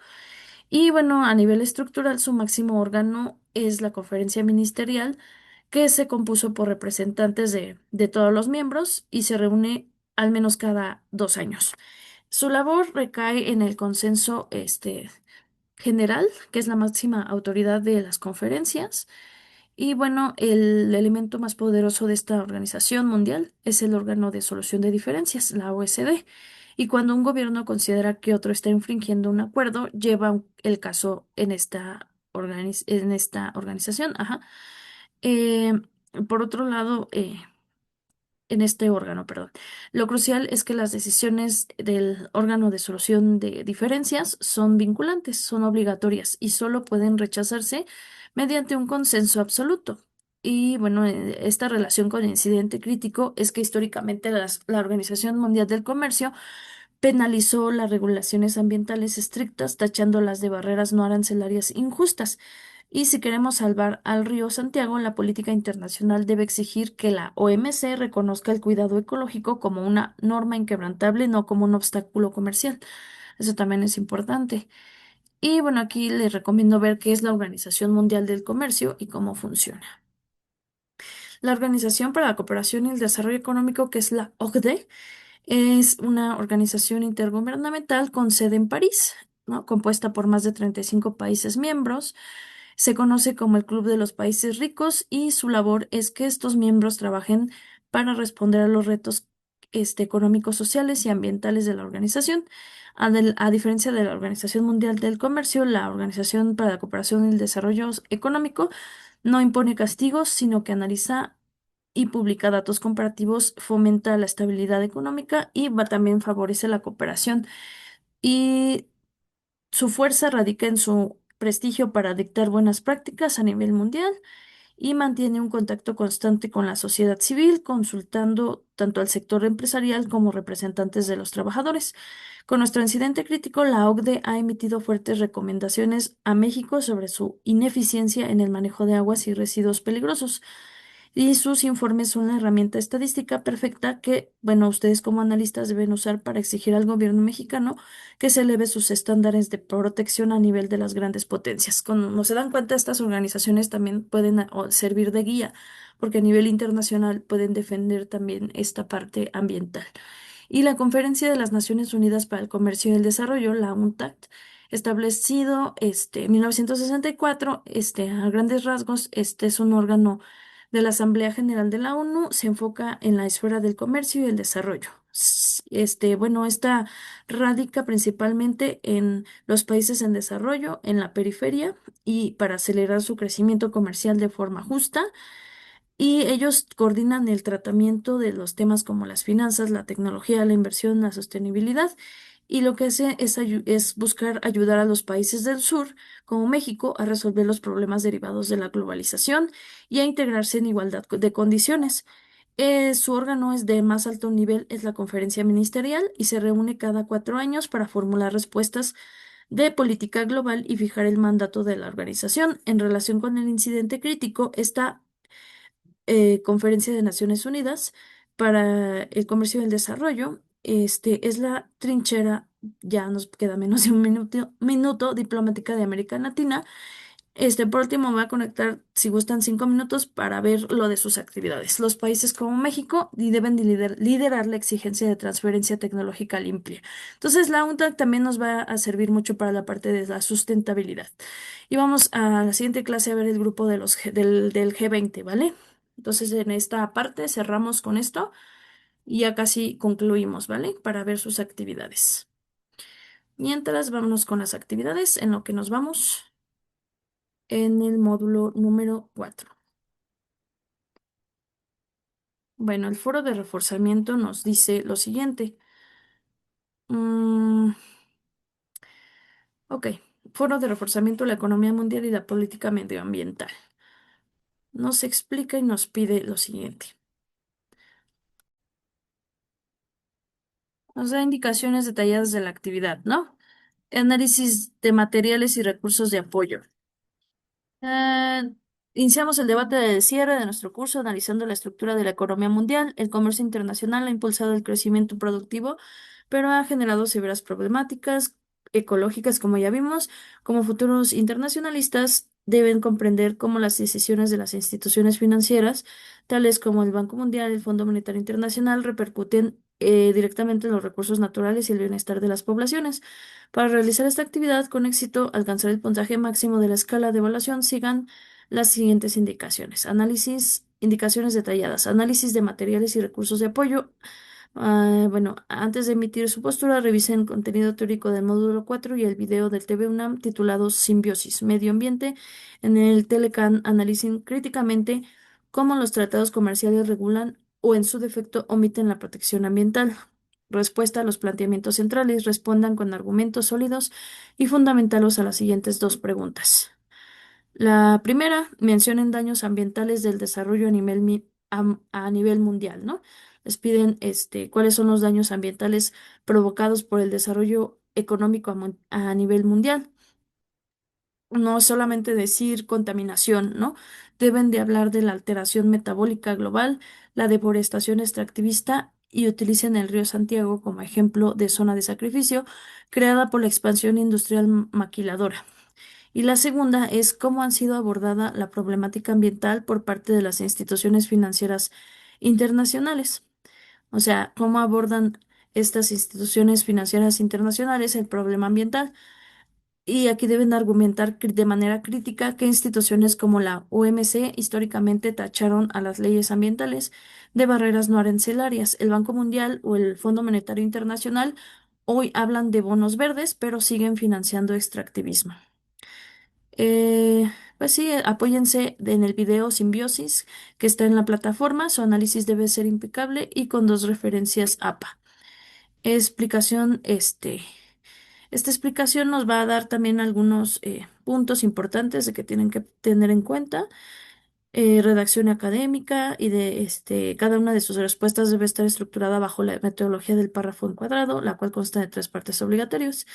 Y bueno, a nivel estructural, su máximo órgano es la conferencia ministerial, que se compuso por representantes de todos los miembros y se reúne al menos cada 2 años. Su labor recae en el consenso general, que es la máxima autoridad de las conferencias. Y bueno, el elemento más poderoso de esta organización mundial es el órgano de solución de diferencias, la OSD. Y cuando un gobierno considera que otro está infringiendo un acuerdo, lleva el caso en en esta organización. Ajá. Eh, por otro lado, en este órgano, perdón. Lo crucial es que las decisiones del órgano de solución de diferencias son vinculantes, son obligatorias y solo pueden rechazarse mediante un consenso absoluto. Y bueno, esta relación con el incidente crítico es que históricamente la Organización Mundial del Comercio penalizó las regulaciones ambientales estrictas, tachándolas de barreras no arancelarias injustas. Y si queremos salvar al río Santiago, la política internacional debe exigir que la OMC reconozca el cuidado ecológico como una norma inquebrantable, no como un obstáculo comercial. Eso también es importante. Y bueno, aquí les recomiendo ver qué es la Organización Mundial del Comercio y cómo funciona. La Organización para la Cooperación y el Desarrollo Económico, que es la OCDE, es una organización intergubernamental con sede en París, ¿no? Compuesta por más de 35 países miembros. Se conoce como el Club de los Países Ricos y su labor es que estos miembros trabajen para responder a los retos económicos, sociales y ambientales de la organización. A diferencia de la Organización Mundial del Comercio, la Organización para la Cooperación y el Desarrollo Económico no impone castigos, sino que analiza y publica datos comparativos, fomenta la estabilidad económica y también favorece la cooperación. Y su fuerza radica en su prestigio para dictar buenas prácticas a nivel mundial y mantiene un contacto constante con la sociedad civil, consultando tanto al sector empresarial como representantes de los trabajadores. Con nuestro incidente crítico, la OCDE ha emitido fuertes recomendaciones a México sobre su ineficiencia en el manejo de aguas y residuos peligrosos. Y sus informes son la herramienta estadística perfecta que, bueno, ustedes como analistas deben usar para exigir al gobierno mexicano que se eleve sus estándares de protección a nivel de las grandes potencias. Como se dan cuenta, estas organizaciones también pueden servir de guía, porque a nivel internacional pueden defender también esta parte ambiental. Y la Conferencia de las Naciones Unidas para el Comercio y el Desarrollo, la UNCTAD, establecido en 1964, a grandes rasgos, este es un órgano de la Asamblea General de la ONU, se enfoca en la esfera del comercio y el desarrollo. Bueno, esta radica principalmente en los países en desarrollo, en la periferia, y para acelerar su crecimiento comercial de forma justa. y ellos coordinan el tratamiento de los temas como las finanzas, la tecnología, la inversión, la sostenibilidad. Y lo que hace es buscar ayudar a los países del sur, como México, a resolver los problemas derivados de la globalización y a integrarse en igualdad de condiciones. Su órgano es de más alto nivel, es la conferencia ministerial y se reúne cada 4 años para formular respuestas de política global y fijar el mandato de la organización. En relación con el incidente crítico, esta Conferencia de Naciones Unidas para el Comercio y el Desarrollo, es la trinchera, ya nos queda menos de un minuto diplomática de América Latina. Por último, me voy a conectar, si gustan, 5 minutos para ver lo de sus actividades. Los países como México deben de liderar la exigencia de transferencia tecnológica limpia. Entonces, la UNCTAD también nos va a servir mucho para la parte de la sustentabilidad. Y vamos a la siguiente clase a ver el grupo de del G20, ¿vale? Entonces, en esta parte cerramos con esto y ya casi concluimos, ¿vale? Para ver sus actividades. Mientras, vámonos con las actividades en lo que nos vamos en el módulo número 4. Bueno, el foro de reforzamiento nos dice lo siguiente. Ok, foro de reforzamiento de la economía mundial y la política medioambiental. Nos explica y nos pide lo siguiente. Nos da indicaciones detalladas de la actividad, ¿no? Análisis de materiales y recursos de apoyo. Eh, Iniciamos el debate del cierre de nuestro curso analizando la estructura de la economía mundial. El comercio internacional ha impulsado el crecimiento productivo, pero ha generado severas problemáticas ecológicas, como ya vimos. Como futuros internacionalistas, deben comprender cómo las decisiones de las instituciones financieras, tales como el Banco Mundial y el Fondo Monetario Internacional, repercuten directamente en los recursos naturales y el bienestar de las poblaciones. Para realizar esta actividad con éxito, alcanzar el puntaje máximo de la escala de evaluación, sigan las siguientes indicaciones. Indicaciones detalladas. Análisis de materiales y recursos de apoyo. Bueno, antes de emitir su postura, revisen el contenido teórico del módulo 4 y el video del TV UNAM titulado Simbiosis, Medio Ambiente. En el Telecan analicen críticamente cómo los tratados comerciales regulan o en su defecto omiten la protección ambiental. Respuesta a los planteamientos centrales. Respondan con argumentos sólidos y fundamentalos a las siguientes dos preguntas. La primera, mencionen daños ambientales del desarrollo a nivel mundial, ¿no? Les piden cuáles son los daños ambientales provocados por el desarrollo económico a nivel mundial. No solamente decir contaminación, ¿no? Deben de hablar de la alteración metabólica global, la deforestación extractivista y utilicen el río Santiago como ejemplo de zona de sacrificio creada por la expansión industrial maquiladora. Y la segunda es cómo han sido abordada la problemática ambiental por parte de las instituciones financieras internacionales. O sea, cómo abordan estas instituciones financieras internacionales el problema ambiental. Y aquí deben argumentar de manera crítica que instituciones como la OMC históricamente tacharon a las leyes ambientales de barreras no arancelarias. El Banco Mundial o el Fondo Monetario Internacional hoy hablan de bonos verdes, pero siguen financiando extractivismo. Pues sí, apóyense en el video Simbiosis que está en la plataforma. Su análisis debe ser impecable y con 2 referencias APA. Explicación, Esta explicación nos va a dar también algunos puntos importantes de que tienen que tener en cuenta. Redacción académica y de cada una de sus respuestas debe estar estructurada bajo la metodología del párrafo encuadrado, la cual consta de 3 partes obligatorias.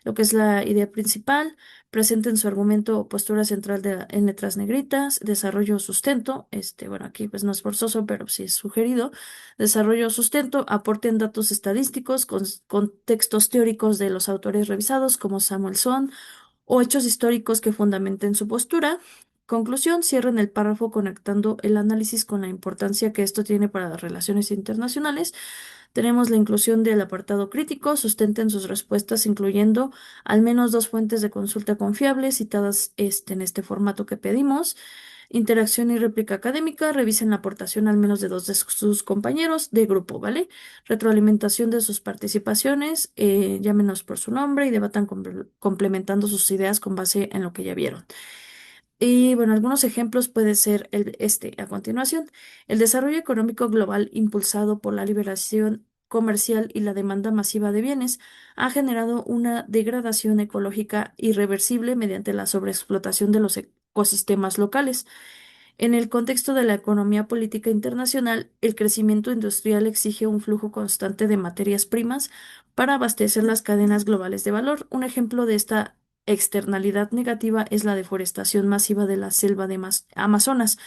Lo que es la idea principal, presenten su argumento o postura central en letras negritas, desarrollo o sustento, bueno, aquí pues no es forzoso, pero sí es sugerido, desarrollo o sustento, aporten datos estadísticos, con textos teóricos de los autores revisados como Samuelson o hechos históricos que fundamenten su postura. Conclusión, cierren el párrafo conectando el análisis con la importancia que esto tiene para las relaciones internacionales. Tenemos la inclusión del apartado crítico, sustenten sus respuestas incluyendo al menos 2 fuentes de consulta confiables citadas en este formato que pedimos. Interacción y réplica académica, revisen la aportación al menos de 2 de sus compañeros de grupo, ¿vale? Retroalimentación de sus participaciones, llámenos por su nombre y debatan complementando sus ideas con base en lo que ya vieron. Y bueno, algunos ejemplos puede ser este a continuación. El desarrollo económico global impulsado por la liberación comercial y la demanda masiva de bienes ha generado una degradación ecológica irreversible mediante la sobreexplotación de los ecosistemas locales. En el contexto de la economía política internacional, el crecimiento industrial exige un flujo constante de materias primas para abastecer las cadenas globales de valor. Un ejemplo de esta externalidad negativa es la deforestación masiva de la selva de Amazonas,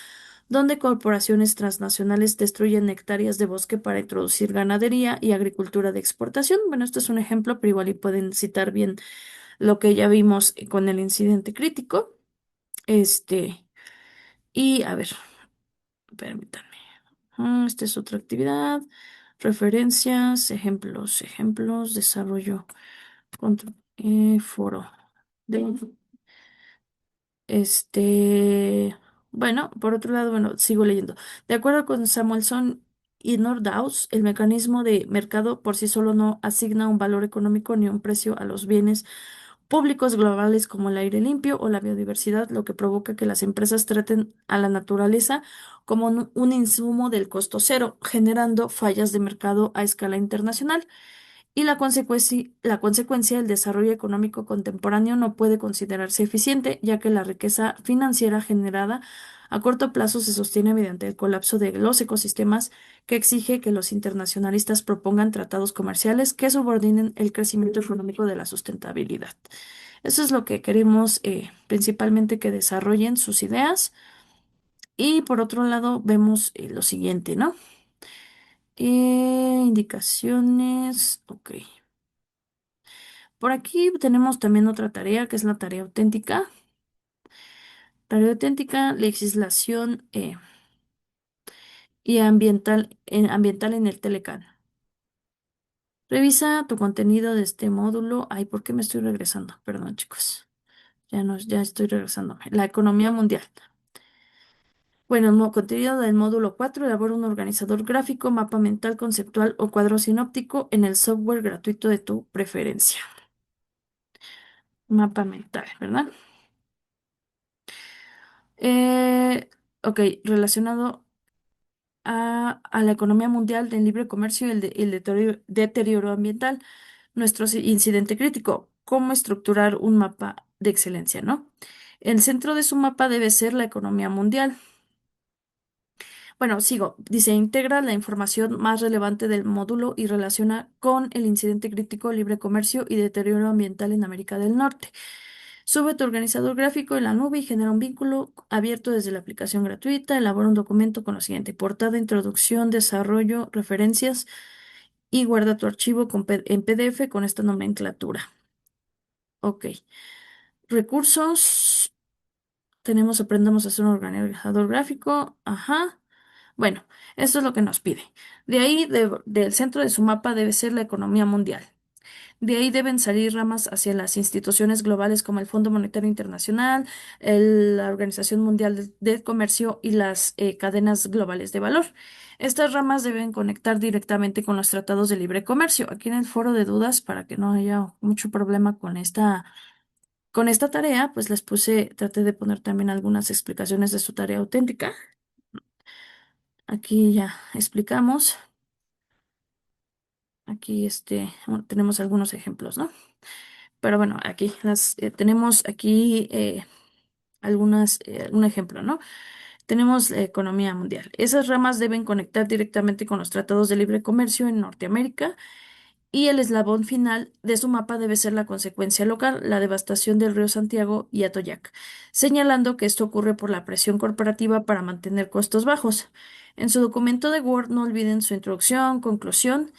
donde corporaciones transnacionales destruyen hectáreas de bosque para introducir ganadería y agricultura de exportación. Bueno, esto es un ejemplo, pero igual y pueden citar bien lo que ya vimos con el incidente crítico. Y a ver, permítanme. Esta es otra actividad. Referencias, ejemplos, desarrollo, foro. De, bueno, por otro lado, bueno, sigo leyendo. De acuerdo con Samuelson y Nordhaus, el mecanismo de mercado por sí solo no asigna un valor económico ni un precio a los bienes públicos globales como el aire limpio o la biodiversidad, lo que provoca que las empresas traten a la naturaleza como un insumo del costo cero, generando fallas de mercado a escala internacional. Y la consecuencia, el desarrollo económico contemporáneo no puede considerarse eficiente, ya que la riqueza financiera generada a corto plazo se sostiene mediante el colapso de los ecosistemas, que exige que los internacionalistas propongan tratados comerciales que subordinen el crecimiento económico de la sustentabilidad. Eso es lo que queremos, principalmente que desarrollen sus ideas. Y por otro lado, vemos lo siguiente, ¿no? Indicaciones. Ok. Por aquí tenemos también otra tarea que es la tarea auténtica. Tarea auténtica, legislación y ambiental en el Telecán. Revisa tu contenido de este módulo. Ay, ¿por qué me estoy regresando? Perdón, chicos. Ya estoy regresándome. La economía mundial. Bueno, contenido del módulo 4. Elabora un organizador gráfico, mapa mental conceptual o cuadro sinóptico en el software gratuito de tu preferencia. Mapa mental, ¿verdad? Ok, relacionado a la economía mundial del libre comercio y el deterioro ambiental. Nuestro incidente crítico, cómo estructurar un mapa de excelencia, ¿no? El centro de su mapa debe ser la economía mundial. Bueno, sigo. Dice, integra la información más relevante del módulo y relaciona con el incidente crítico, libre comercio y deterioro ambiental en América del Norte. Sube tu organizador gráfico en la nube y genera un vínculo abierto desde la aplicación gratuita. Elabora un documento con lo siguiente: portada, introducción, desarrollo, referencias y guarda tu archivo en PDF con esta nomenclatura. Ok. Recursos. Aprendamos a hacer un organizador gráfico. Ajá. Bueno, eso es lo que nos pide. De ahí, del centro de su mapa debe ser la economía mundial. De ahí deben salir ramas hacia las instituciones globales como el Fondo Monetario Internacional, la Organización Mundial del Comercio y las cadenas globales de valor. Estas ramas deben conectar directamente con los tratados de libre comercio. Aquí en el foro de dudas, para que no haya mucho problema con esta tarea, pues traté de poner también algunas explicaciones de su tarea auténtica. Aquí ya explicamos. Aquí bueno, tenemos algunos ejemplos, ¿no? Pero bueno, aquí tenemos aquí un ejemplo, ¿no? Tenemos la economía mundial. Esas ramas deben conectar directamente con los tratados de libre comercio en Norteamérica y el eslabón final de su mapa debe ser la consecuencia local, la devastación del río Santiago y Atoyac, señalando que esto ocurre por la presión corporativa para mantener costos bajos. En su documento de Word no olviden su introducción, conclusión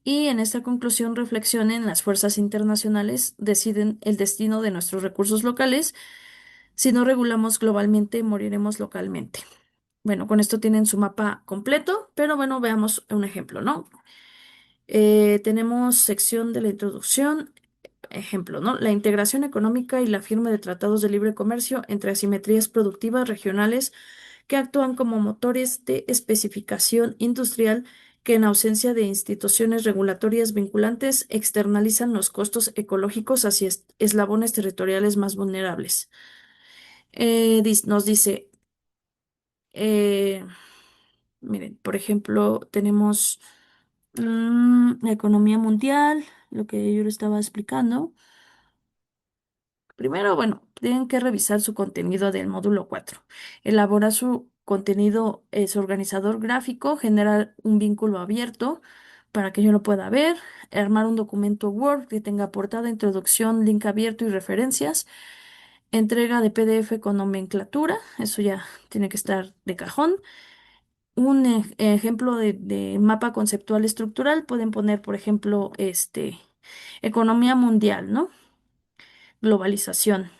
y en esta conclusión reflexionen: las fuerzas internacionales deciden el destino de nuestros recursos locales. Si no regulamos globalmente, moriremos localmente. Bueno, con esto tienen su mapa completo, pero bueno, veamos un ejemplo, ¿no? Tenemos sección de la introducción, ejemplo, ¿no? La integración económica y la firma de tratados de libre comercio entre asimetrías productivas regionales que actúan como motores de especificación industrial que en ausencia de instituciones regulatorias vinculantes externalizan los costos ecológicos hacia eslabones territoriales más vulnerables. Nos dice, eh, miren, por ejemplo, tenemos la economía mundial, lo que yo le estaba explicando. Primero, bueno, tienen que revisar su contenido del módulo 4. Elaborar su contenido, su organizador gráfico, generar un vínculo abierto para que yo lo pueda ver, armar un documento Word que tenga portada, introducción, link abierto y referencias, entrega de PDF con nomenclatura, eso ya tiene que estar de cajón. Un ejemplo de mapa conceptual estructural, pueden poner, por ejemplo, economía mundial, ¿no? Globalización.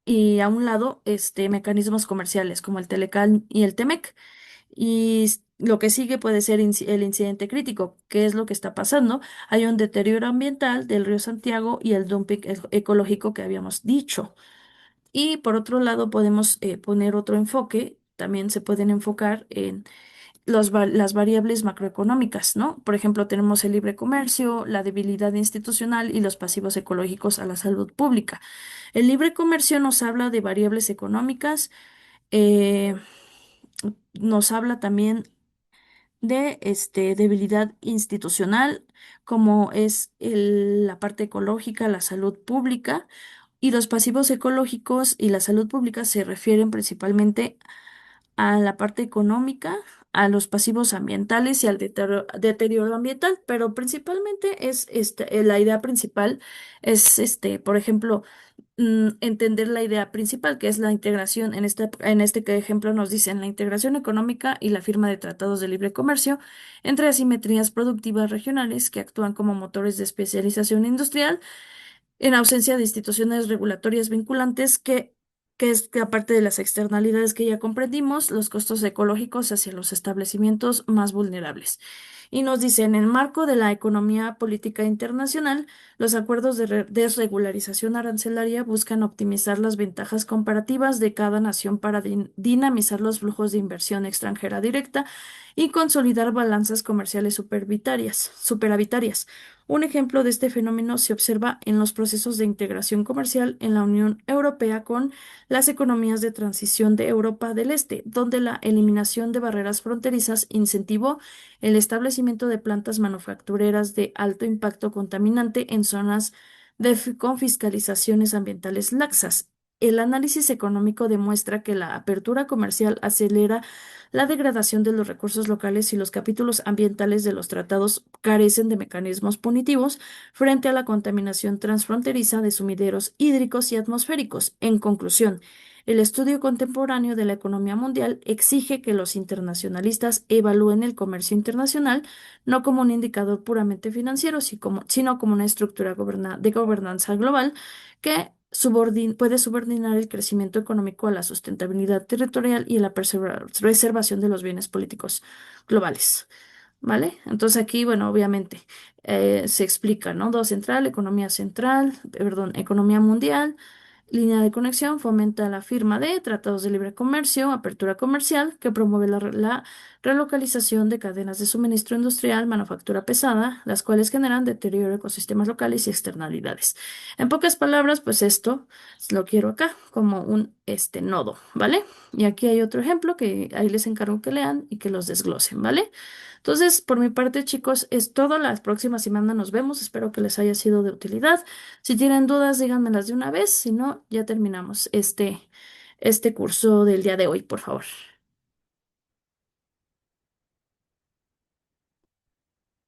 Y a un lado, mecanismos comerciales como el Telecal y el Temec. Y lo que sigue puede ser el incidente crítico, que es lo que está pasando. Hay un deterioro ambiental del río Santiago y el dumping ecológico que habíamos dicho. Y por otro lado, podemos poner otro enfoque. También se pueden enfocar en las variables macroeconómicas, ¿no? Por ejemplo, tenemos el libre comercio, la debilidad institucional y los pasivos ecológicos a la salud pública. El libre comercio nos habla de variables económicas, eh, nos habla también de debilidad institucional, como es la parte ecológica, la salud pública, y los pasivos ecológicos y la salud pública se refieren principalmente a la parte económica, a los pasivos ambientales y al deterioro ambiental, pero principalmente es la idea principal es por ejemplo, entender la idea principal, que es la integración. En este ejemplo nos dicen la integración económica y la firma de tratados de libre comercio entre asimetrías productivas regionales que actúan como motores de especialización industrial en ausencia de instituciones regulatorias vinculantes que es que aparte de las externalidades que ya comprendimos, los costos ecológicos hacia los establecimientos más vulnerables. Y nos dice, en el marco de la economía política internacional, los acuerdos de desregularización arancelaria buscan optimizar las ventajas comparativas de cada nación para dinamizar los flujos de inversión extranjera directa y consolidar balanzas comerciales superavitarias. Un ejemplo de este fenómeno se observa en los procesos de integración comercial en la Unión Europea con las economías de transición de Europa del Este, donde la eliminación de barreras fronterizas incentivó el establecimiento de plantas manufactureras de alto impacto contaminante en zonas con fiscalizaciones ambientales laxas. El análisis económico demuestra que la apertura comercial acelera la degradación de los recursos locales y los capítulos ambientales de los tratados carecen de mecanismos punitivos frente a la contaminación transfronteriza de sumideros hídricos y atmosféricos. En conclusión, el estudio contemporáneo de la economía mundial exige que los internacionalistas evalúen el comercio internacional no como un indicador puramente financiero, sino como una estructura de gobernanza global que puede subordinar el crecimiento económico a la sustentabilidad territorial y a la preservación de los bienes políticos globales. ¿Vale? Entonces aquí, bueno, obviamente se explica, ¿no? Dos central, economía central, perdón, economía mundial, línea de conexión, fomenta la firma de tratados de libre comercio, apertura comercial, que promueve la relocalización de cadenas de suministro industrial, manufactura pesada, las cuales generan deterioro de ecosistemas locales y externalidades. En pocas palabras, pues esto lo quiero acá como un nodo, ¿vale? Y aquí hay otro ejemplo que ahí les encargo que lean y que los desglosen, ¿vale? Entonces, por mi parte, chicos, es todo. La próxima semana nos vemos. Espero que les haya sido de utilidad. Si tienen dudas, díganmelas de una vez. Si no, ya terminamos este curso del día de hoy, por favor.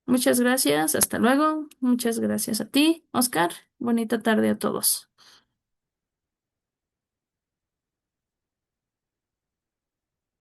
Muchas gracias. Hasta luego. Muchas gracias a ti, Oscar. Bonita tarde a todos.